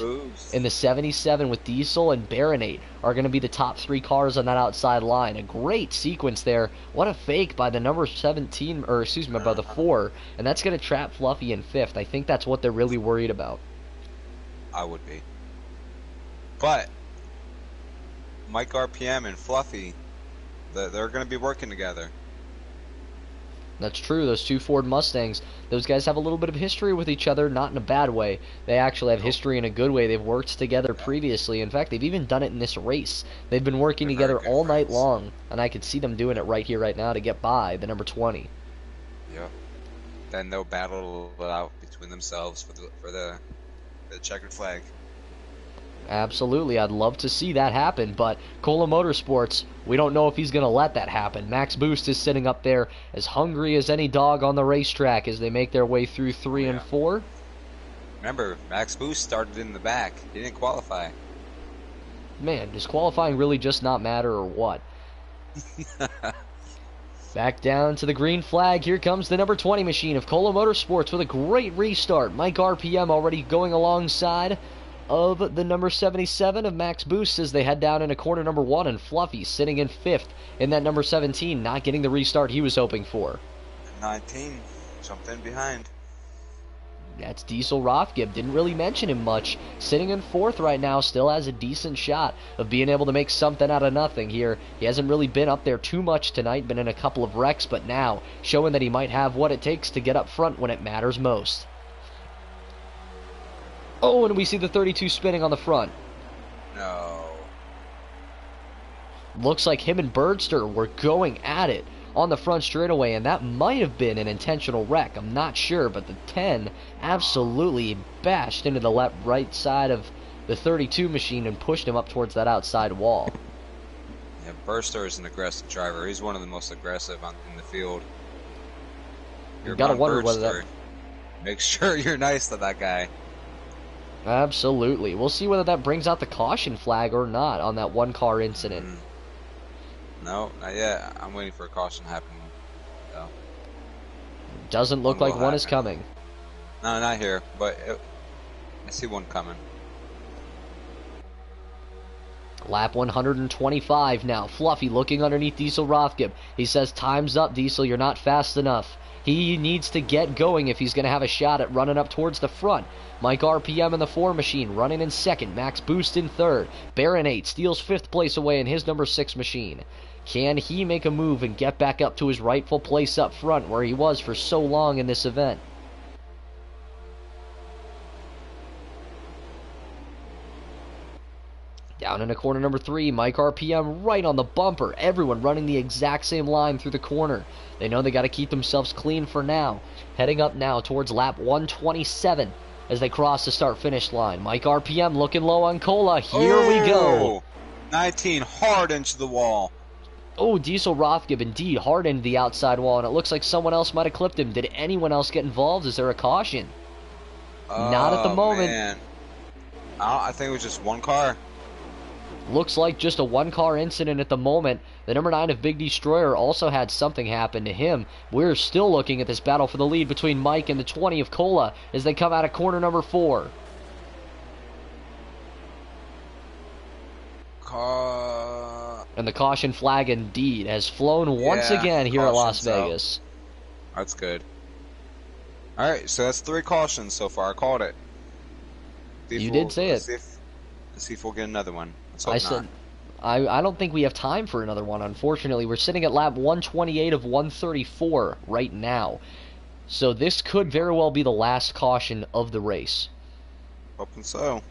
in the 77 with Diesel and Baronate are going to be the top 3 cars on that outside line. A great sequence there. What a fake by the number 17, or excuse me, by the 4, and that's going to trap Fluffy in 5th. I think that's what they're really worried about. I would be. But Mike RPM and Fluffy, they're going to be working together. That's true. Those 2 Ford Mustangs, those guys have a little bit of history with each other, not in a bad way. They actually have history in a good way. They've worked together previously. In fact, they've even done it in this race. They've been working together all night long, and I could see them doing it right here, right now to get by the number 20. Yep. Then they'll battle it out between themselves for the checkered flag. Absolutely, I'd love to see that happen, but Cola Motorsports, we don't know if he's going to let that happen. Max Boost is sitting up there as hungry as any dog on the racetrack as they make their way through 3 and 4. Remember, Max Boost started in the back. He didn't qualify. Man, does qualifying really just not matter or what? Back down to the green flag. Here comes the number 20 machine of Cola Motorsports with a great restart. Mike RPM already going alongside of the number 77 of Max Boost as they head down into corner number 1, and Fluffy sitting in 5th in that number 17, not getting the restart he was hoping for. 19 jumped in behind. That's Diesel Rothgib. Didn't really mention him much. Sitting in 4th right now, still has a decent shot of being able to make something out of nothing here. He hasn't really been up there too much tonight, been in a couple of wrecks, but now showing that he might have what it takes to get up front when it matters most. Oh, and we see the 32 spinning on the front. No. Looks like him and Birdster were going at it on the front straightaway, and that might have been an intentional wreck. I'm not sure, but the 10 absolutely bashed into the right side of the 32 machine and pushed him up towards that outside wall. Yeah, Birdster is an aggressive driver. He's one of the most aggressive in the field. You gotta wonder whether that... Make sure you're nice to that guy. Absolutely. We'll see whether that brings out the caution flag or not on that one-car incident. No, not yet. I'm waiting for a caution to happen. So. Doesn't look like one is coming. No, not here, but I see one coming. Lap 125 now. Fluffy looking underneath Diesel Rothgib. He says, time's up, Diesel. You're not fast enough. He needs to get going if he's going to have a shot at running up towards the front. Mike RPM in the 4 machine running in 2nd. Max Boost in 3rd. Baron 8 steals 5th place away in his number 6 machine. Can he make a move and get back up to his rightful place up front where he was for so long in this event? Down into corner number 3, Mike RPM right on the bumper. Everyone running the exact same line through the corner. They know they got to keep themselves clean for now. Heading up now towards lap 127 as they cross the start-finish line. Mike RPM looking low on Cola. Here we go. 19 hard into the wall. Oh, Diesel Rothgib indeed hard into the outside wall, and it looks like someone else might have clipped him. Did anyone else get involved? Is there a caution? Not at the moment. Man. I think it was just one car. Looks like just a one-car incident at the moment. The number 9 of Big Destroyer also had something happen to him. We're still looking at this battle for the lead between Mike and the 20 of Cola as they come out of corner number 4. And the caution flag indeed has flown once again here at Las Vegas. That's good. Alright, so that's 3 cautions so far. I called it. You did say it. Let's see if we'll get another one. I don't think we have time for another one, unfortunately. We're sitting at lap 128 of 134 right now. So this could very well be the last caution of the race. Hoping so.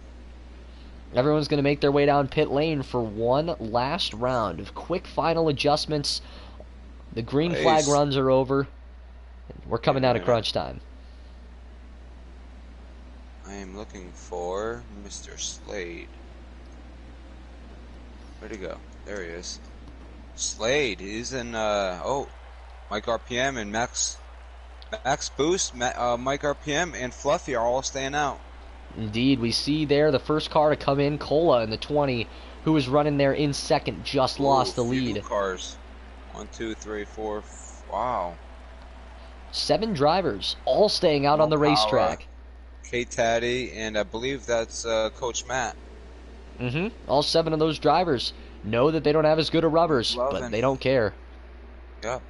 Everyone's going to make their way down pit lane for one last round of quick final adjustments. The green flag runs are over. We're coming down to crunch time. I am looking for Mr. Slade. Where'd he go? There he is. Slade, he's in, Mike RPM and Max Boost, Mike RPM and Fluffy are all staying out. Indeed, we see there the first car to come in, Cola in the 20, who was running there in second, just lost the lead. Cars. 1, 2, 3, 4, wow. 7 drivers, all staying out on the racetrack. K-Taddy, and I believe that's Coach Matt. All 7 of those drivers know that they don't have as good a rubbers, but they don't care. Yep.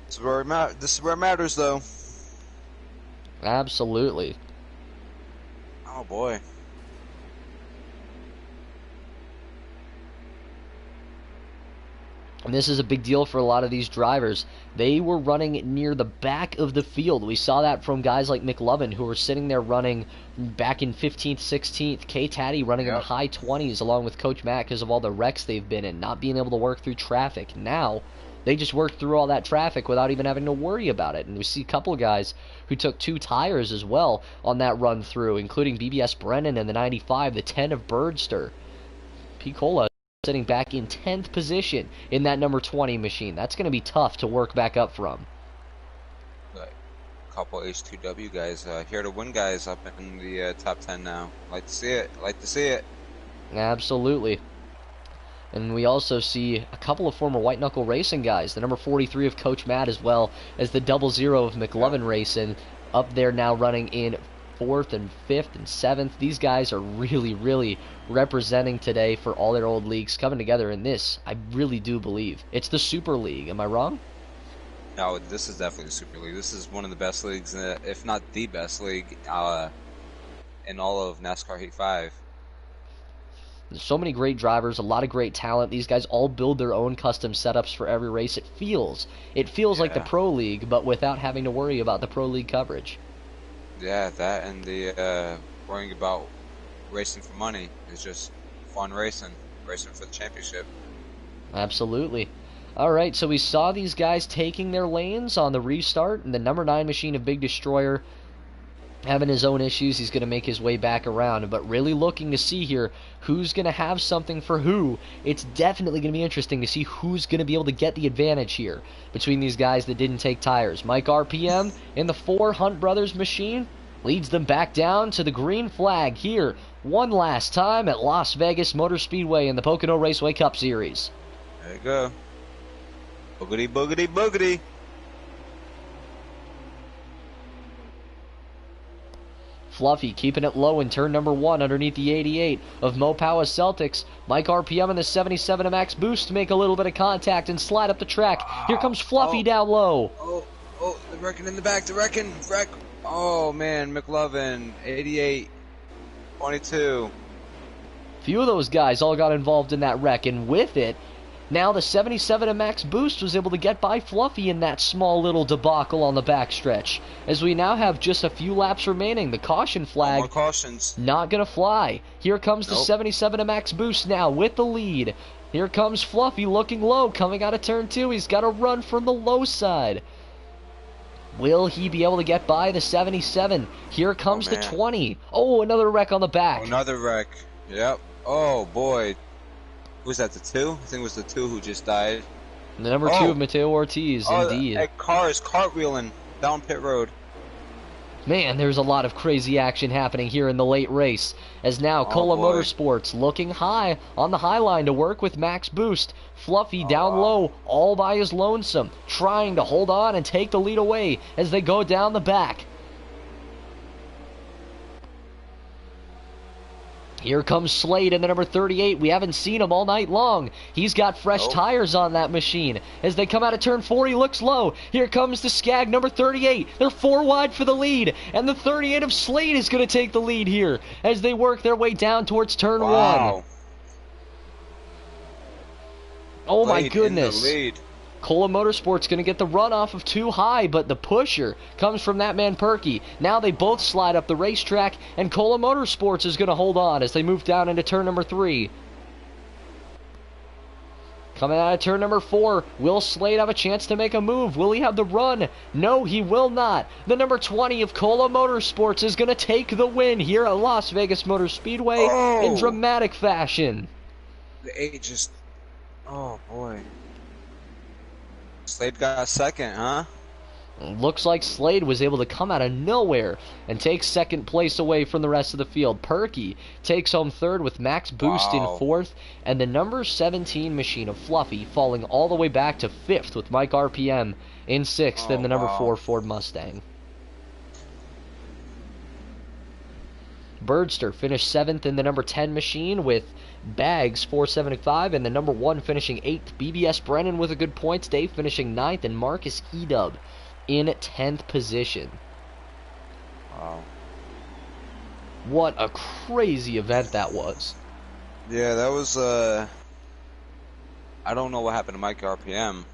This is where it matters, though. Absolutely. Oh, boy. And this is a big deal for a lot of these drivers. They were running near the back of the field. We saw that from guys like McLovin, who were sitting there running back in 15th, 16th. K-Taddy running in the high 20s along with Coach Matt because of all the wrecks they've been in, not being able to work through traffic. Now, they just worked through all that traffic without even having to worry about it. And we see a couple of guys who took 2 tires as well on that run through, including BBS Brennan and the 95, the 10 of Birdster. P. Cola sitting back in 10th position in that number 20 machine. That's going to be tough to work back up from. But a couple H2W guys here to win guys up in the top 10 now. Like to see it. Like to see it. Absolutely. And we also see a couple of former White Knuckle Racing guys. The number 43 of Coach Matt as well as the 00 of McLovin Racing up there now running in 4th and 5th and 7th. These guys are really, really representing today for all their old leagues coming together in this. I really do believe it's the Super League. Am I wrong? No, this is definitely the Super League. This is one of the best leagues, if not the best league, in all of NASCAR Heat 5. There's so many great drivers, a lot of great talent. These guys all build their own custom setups for every race. It feels like the Yeah. Pro League, but without having to worry about the Pro League coverage. Yeah, that and the worrying about racing for money is just fun racing for the championship. Absolutely. All right, so we saw these guys taking their lanes on the restart, and the number 9 machine of Big Destroyer having his own issues. He's going to make his way back around, but really looking to see here who's going to have something for who. It's definitely going to be interesting to see who's going to be able to get the advantage here between these guys that didn't take tires. Mike RPM in the 4 Hunt Brothers machine leads them back down to the green flag here one last time at Las Vegas Motor Speedway in the Pocono Raceway Cup Series. There you go. Boogity, boogity, boogity. Fluffy keeping it low in turn number 1 underneath the 88 of Mopawa Celtics. Mike RPM and the 77 Max Boost make a little bit of contact and slide up the track. Here comes Fluffy down low. Oh, they're wrecking in the back. They're wrecking. Wreck. Oh, man. McLovin, 88, 22. Few of those guys all got involved in that wreck, and with it, now the 77 Max Boost was able to get by Fluffy in that small little debacle on the backstretch. As we now have just a few laps remaining, the caution flag more cautions. not going to fly. Here comes the 77 Max Boost now with the lead. Here comes Fluffy looking low, coming out of turn 2. He's got to run from the low side. Will he be able to get by the 77? Here comes the 20. Oh, another wreck on the back. Oh, another wreck. Yep. Oh, boy. Was that the 2? I think it was the 2 who just died. The number 2 of Mateo Ortiz, indeed. That car is cartwheeling down pit road. Man, there's a lot of crazy action happening here in the late race. As now Cola Motorsports looking high on the high line to work with Max Boost. Fluffy down low, all by his lonesome, trying to hold on and take the lead away as they go down the back. Here comes Slade in the number 38. We haven't seen him all night long. He's got fresh tires on that machine. As they come out of turn 4, he looks low. Here comes the Skag number 38. They're 4 wide for the lead. And the 38 of Slade is going to take the lead here as they work their way down towards turn 1. Oh my goodness. In the lead. Cola Motorsports going to get the run off of Too High, but the pusher comes from that man Perky. Now they both slide up the racetrack, and Cola Motorsports is going to hold on as they move down into turn number 3. Coming out of turn number 4, will Slade have a chance to make a move? Will he have the run? No, he will not. The number 20 of Cola Motorsports is going to take the win here at Las Vegas Motor Speedway in dramatic fashion. The 8 just... Oh, boy. Slade got second, huh? Looks like Slade was able to come out of nowhere and take second place away from the rest of the field. Perky takes home third with Max Boost in fourth, and the number 17 machine of Fluffy falling all the way back to fifth with Mike RPM in sixth and the number 4 Ford Mustang. Birdster finished 7th in the number 10 machine with Bags 475, and the number 1 finishing 8th. BBS Brennan with a good points day finishing 9th, and Marcus Edub in 10th position. Wow. What a crazy event that was. Yeah, that was, I don't know what happened to Mike RPM.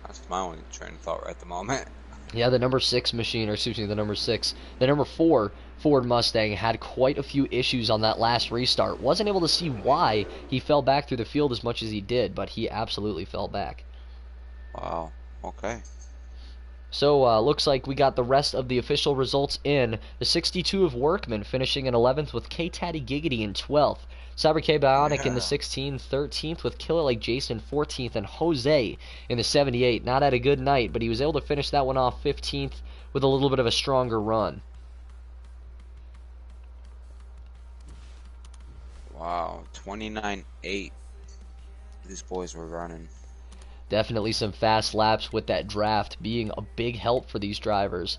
That's my only train of thought right at the moment. Yeah, the number 6 machine, or excuse me, the number 6. The number 4 Ford Mustang had quite a few issues on that last restart. Wasn't able to see why he fell back through the field as much as he did, but he absolutely fell back. Wow, okay. So, looks like we got the rest of the official results in. The 62 of Workman finishing in 11th with K-Tatty Giggity in 12th. Cyber K Bionic in the 16, 13th with Killer Like Jason 14th, and Jose in the 78. Not had a good night, but he was able to finish that one off 15th with a little bit of a stronger run. Wow, 29-8. These boys were running. Definitely some fast laps with that draft being a big help for these drivers.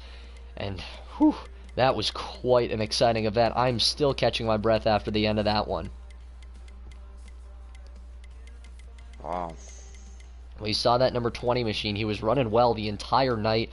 And, whew, that was quite an exciting event. I'm still catching my breath after the end of that one. Wow. We saw that number 20 machine. He was running well the entire night.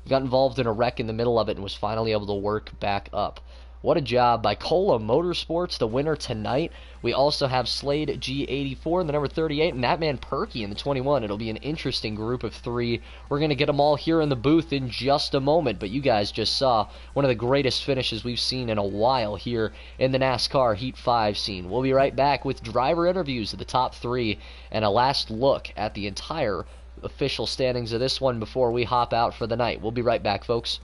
Got involved in a wreck in the middle of it and was finally able to work back up. What a job by Cola Motorsports, the winner tonight. We also have Slade G84 in the number 38, and that man Perky in the 21. It'll be an interesting group of three. We're going to get them all here in the booth in just a moment, but you guys just saw one of the greatest finishes we've seen in a while here in the NASCAR Heat 5 scene. We'll be right back with driver interviews of the top three and a last look at the entire official standings of this one before we hop out for the night. We'll be right back, folks.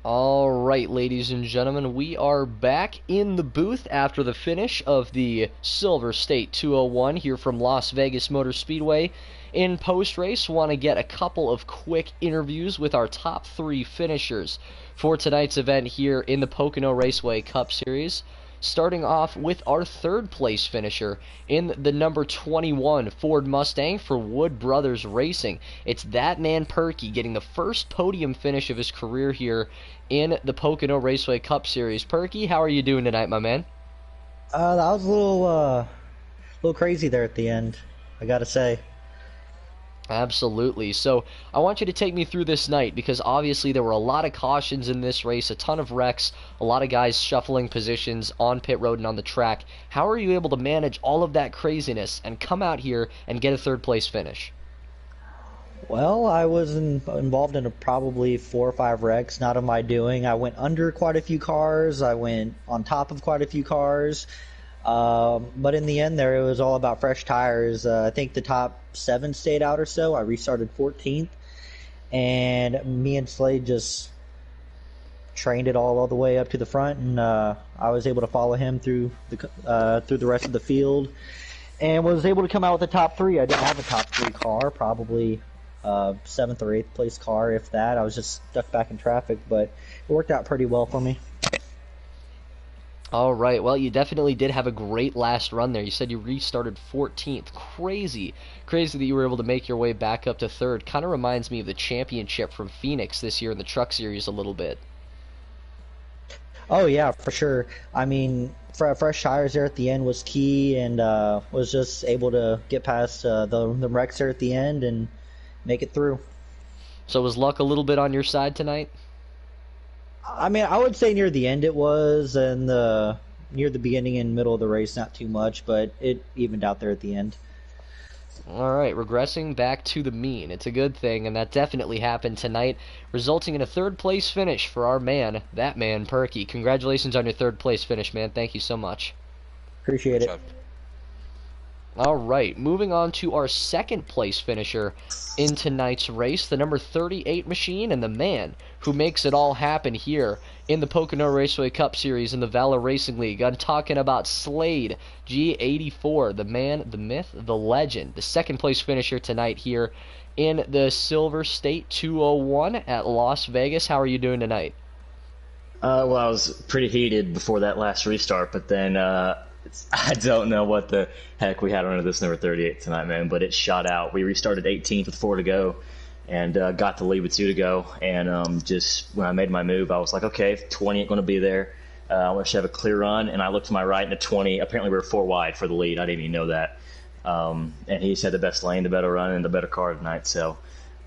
All right, ladies and gentlemen, we are back in the booth after the finish of the Silver State 201 here from Las Vegas Motor Speedway. In post-race, want to get a couple of quick interviews with our top three finishers for tonight's event here in the Pocono Raceway Cup Series. Starting off with our third place finisher in the number 21 Ford Mustang for Wood Brothers Racing. It's that man Perky getting the first podium finish of his career here in the Pocono Raceway Cup Series. Perky, how are you doing tonight, my man? That was a little crazy there at the end, I gotta say. Absolutely. So I want you to take me through this night because obviously there were a lot of cautions in this race, a ton of wrecks, a lot of guys shuffling positions on pit road and on the track. How are you able to manage all of that craziness and come out here and get a third place finish? Well, I was involved in probably 4 or 5 wrecks, not of my doing. I went under quite a few cars. I went on top of quite a few cars. But in the end, there it was all about fresh tires. I think the top 7 stayed out or so. I restarted 14th, and me and Slade just trained it all the way up to the front, and I was able to follow him through the rest of the field, and was able to come out with a top 3. I didn't have a top 3 car, probably 7th or 8th place car, if that. I was just stuck back in traffic, but it worked out pretty well for me. All right, well, you definitely did have a great last run there. You said you restarted 14th. Crazy that you were able to make your way back up to 3rd. Kind of reminds me of the championship from Phoenix this year in the Truck Series a little bit. Oh yeah, for sure. I mean, fresh tires there at the end was key, and was just able to get past the wrecks there at the end and make it through. So was luck a little bit on your side tonight? I mean, I would say near the end it was, and near the beginning and middle of the race not too much, but it evened out there at the end. All right, regressing back to the mean. It's a good thing, and that definitely happened tonight, resulting in a 3rd place finish for our man, that man, Perky. Congratulations on your 3rd place finish, man. Thank you so much. Appreciate it. All right, moving on to our 2nd place finisher in tonight's race, the number 38 machine, and the man who makes it all happen here in the Pocono Raceway Cup Series in the Valor Racing League. I'm talking about Slade G84, the man, the myth, the legend, the 2nd place finisher tonight here in the Silver State 201 at Las Vegas. How are you doing tonight? Well, I was pretty heated before that last restart, but then I don't know what the heck we had under this number 38 tonight, man, but it shot out. We restarted 18th with 4 to go and got the lead with 2 to go. And just when I made my move, I was like, okay, 20 ain't going to be there. I want to have a clear run. And I looked to my right and the 20, apparently we were 4 wide for the lead. I didn't even know that. And he just had the best lane, the better run, and the better car tonight. So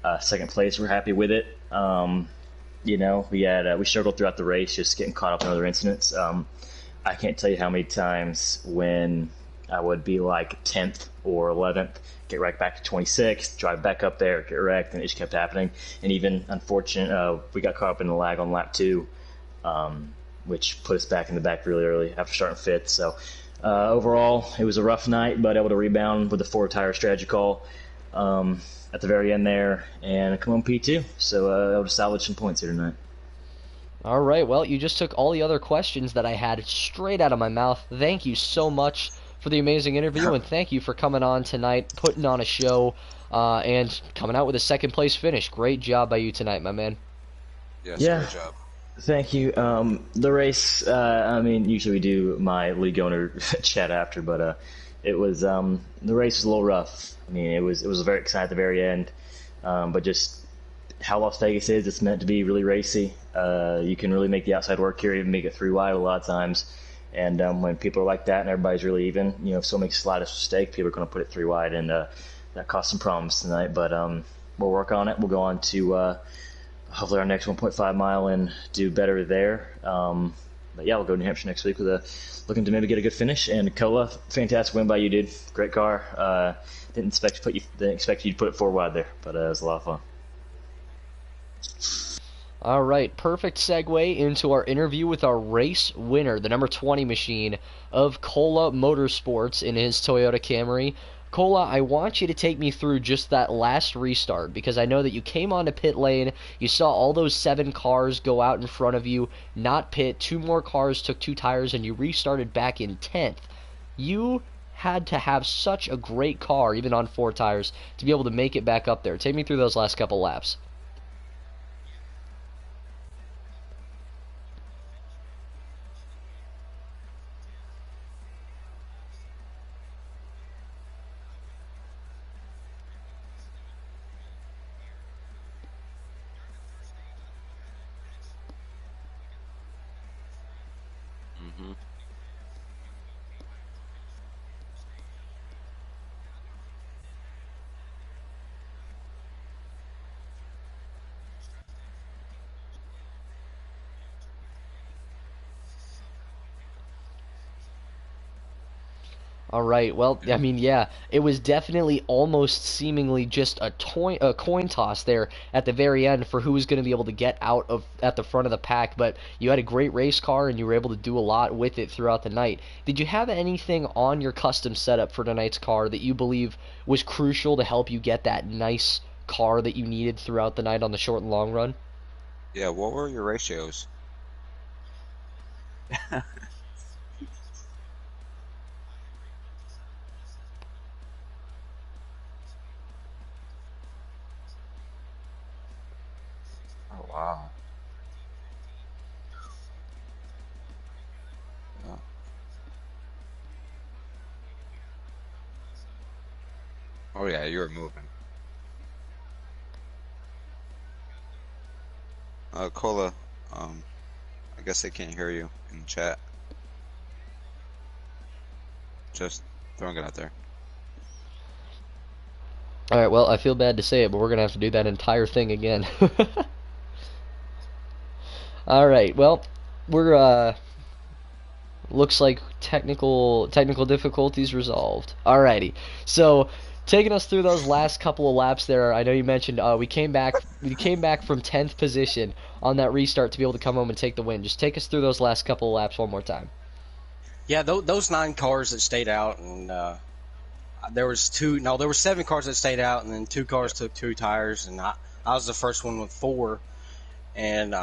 2nd place, we're happy with it. You know, we struggled throughout the race, just getting caught up in other incidents. I can't tell you how many times when I would be like 10th or 11th, get right back to 26th, drive back up there, get wrecked, and it just kept happening. And even, unfortunate, we got caught up in the lag on lap 2, which put us back in the back really early after starting 5th. So overall, it was a rough night, but able to rebound with the 4-tire strategy call at the very end there and come on P2. So able to salvage some points here tonight. All right, well, you just took all the other questions that I had straight out of my mouth. Thank you so much for the amazing interview, and thank you for coming on tonight, putting on a show, and coming out with a 2nd place finish. Great job by you tonight, my man. Yes, Yeah. great job. Thank you. The race, I mean, usually we do my league owner chat after, but it was the race was a little rough. I mean, it was very exciting at the very end, but just how Las Vegas is, it's meant to be really racy. You can really make the outside work here, even make it 3 wide a lot of times. And when people are like that and everybody's really even, you know, if someone makes the slightest mistake, people are going to put it 3 wide, and that caused some problems tonight. But we'll work on it. We'll go on to hopefully our next 1.5 mile and do better there. But yeah, we'll go to New Hampshire next week with looking to maybe get a good finish. And Cola, fantastic win by you, dude. Great car. Didn't expect you to put it 4 wide there, but it was a lot of fun. All right, perfect segue into our interview with our race winner, the number 20 machine of Cola Motorsports in his Toyota Camry. Cola, I want you to take me through just that last restart, because I know that you came onto pit lane, you saw all those 7 cars go out in front of you, not pit, 2 more cars took 2 tires, and you restarted back in 10th. You had to have such a great car, even on 4 tires, to be able to make it back up there. Take me through those last couple laps. Mm-hmm. All right. Well, I mean, yeah, it was definitely almost seemingly just a coin toss there at the very end for who was going to be able to get out of at the front of the pack. But you had a great race car and you were able to do a lot with it throughout the night. Did you have anything on your custom setup for tonight's car that you believe was crucial to help you get that nice car that you needed throughout the night on the short and long run? Yeah, what were your ratios? Oh wow. Yeah. Oh yeah, you were moving. Cola, I guess they can't hear you in the chat. Just throwing it out there. All right. Well, I feel bad to say it, but we're going to have to do that entire thing again. All right. Well, we're looks like technical difficulties resolved. Alrighty. So taking us through those last couple of laps there, I know you mentioned we came back from 10th position on that restart to be able to come home and take the win. Just take us through those last couple of laps one more time. Yeah, those 9 cars that stayed out, and there were 7 cars that stayed out, and then 2 cars took 2 tires, and I was the first one with 4, and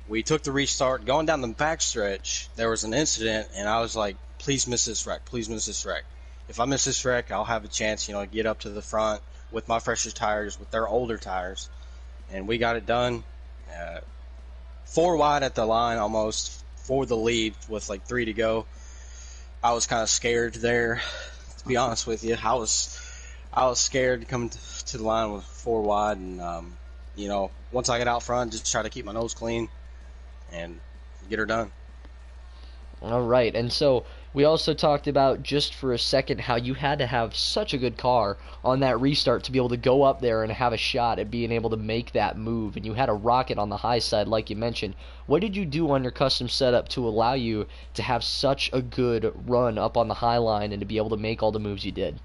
we took the restart. Going down the backstretch, there was an incident, and I was like, please miss this wreck. Please miss this wreck. If I miss this wreck, I'll have a chance, get up to the front with my freshest tires, with their older tires. And we got it done. 4 wide at the line almost for the lead with like 3 to go. I was kind of scared there, to be honest with you. I was scared to come to the line with 4 wide, and once I get out front, just try to keep my nose clean and get her done. All right, and so we also talked about just for a second how you had to have such a good car on that restart to be able to go up there and have a shot at being able to make that move, and you had a rocket on the high side like you mentioned. What did you do on your custom setup to allow you to have such a good run up on the high line and to be able to make all the moves you did?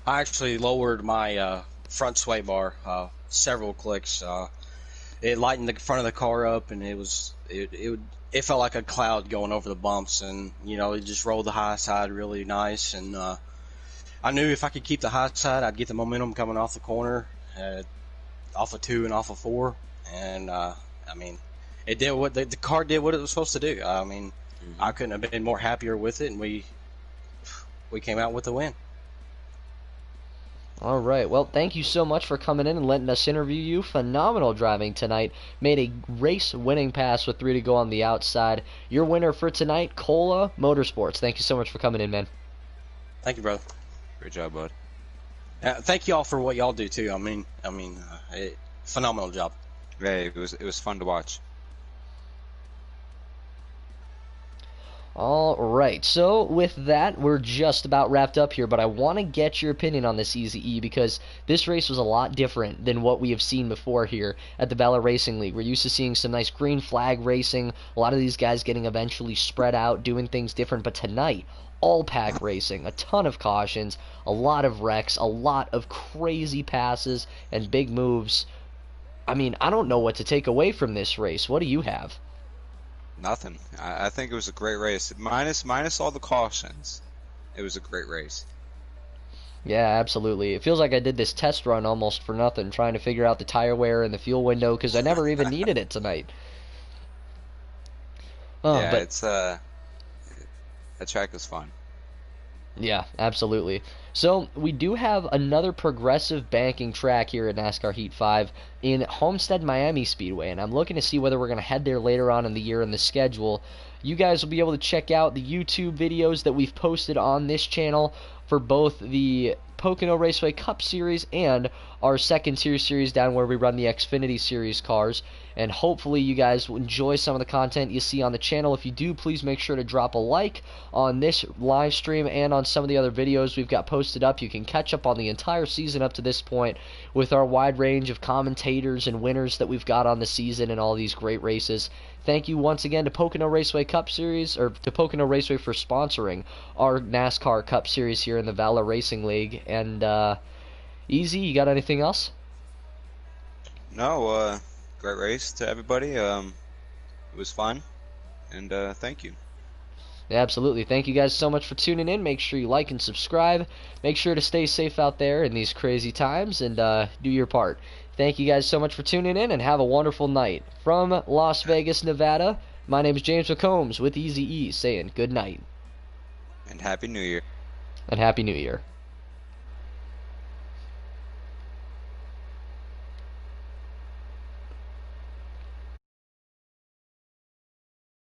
I actually lowered my front sway bar several clicks. It lightened the front of the car up, and it felt like a cloud going over the bumps, and it just rolled the high side really nice. And I knew if I could keep the high side, I'd get the momentum coming off the corner, off of 2 and off of 4. And I mean, it did what the car did what it was supposed to do. I mean, I couldn't have been more happier with it, and we came out with the win. All right. Well, thank you so much for coming in and letting us interview you. Phenomenal driving tonight. Made a race-winning pass with 3 to go on the outside. Your winner for tonight, Cola Motorsports. Thank you so much for coming in, man. Thank you, brother. Great job, bud. Thank y'all for what y'all do too. Phenomenal job. Hey, it was fun to watch. All right, so with that, we're just about wrapped up here, but I want to get your opinion on this Easy E because this race was a lot different than what we have seen before here at the Valor Racing League. We're used to seeing some nice green flag racing, a lot of these guys getting eventually spread out, doing things different, but tonight, all pack racing, a ton of cautions, a lot of wrecks, a lot of crazy passes and big moves. I mean, I don't know what to take away from this race. What do you have? Nothing. I think it was a great race. Minus all the cautions, it was a great race. Yeah, absolutely. It feels like I did this test run almost for nothing, trying to figure out the tire wear and the fuel window because I never even needed it tonight. Oh, yeah, but it's that track was fun. yeah, absolutely. So we do have another progressive banking track here at NASCAR Heat 5 in Homestead Miami Speedway, and I'm looking to see whether we're going to head there later on in the year in the schedule. You guys will be able to check out the YouTube videos that we've posted on this channel for both the Pocono Raceway Cup Series and our second tier series down where we run the Xfinity Series cars. And hopefully you guys will enjoy some of the content you see on the channel. If you do, please make sure to drop a like on this live stream and on some of the other videos we've got posted up. You can catch up on the entire season up to this point with our wide range of commentators and winners that we've got on the season and all these great races. Thank you once again to Pocono Raceway Cup Series, or to Pocono Raceway for sponsoring our NASCAR Cup Series here in the Valor Racing League. And Easy, you got anything else? No, great race to everybody. It was fun, and thank you. Absolutely. Thank you guys so much for tuning in. Make sure you like and subscribe. Make sure to stay safe out there in these crazy times and do your part. Thank you guys so much for tuning in and have a wonderful night. From Las Vegas, Nevada, my name is James McCombs with Easy E saying good night. And Happy New Year. And Happy New Year.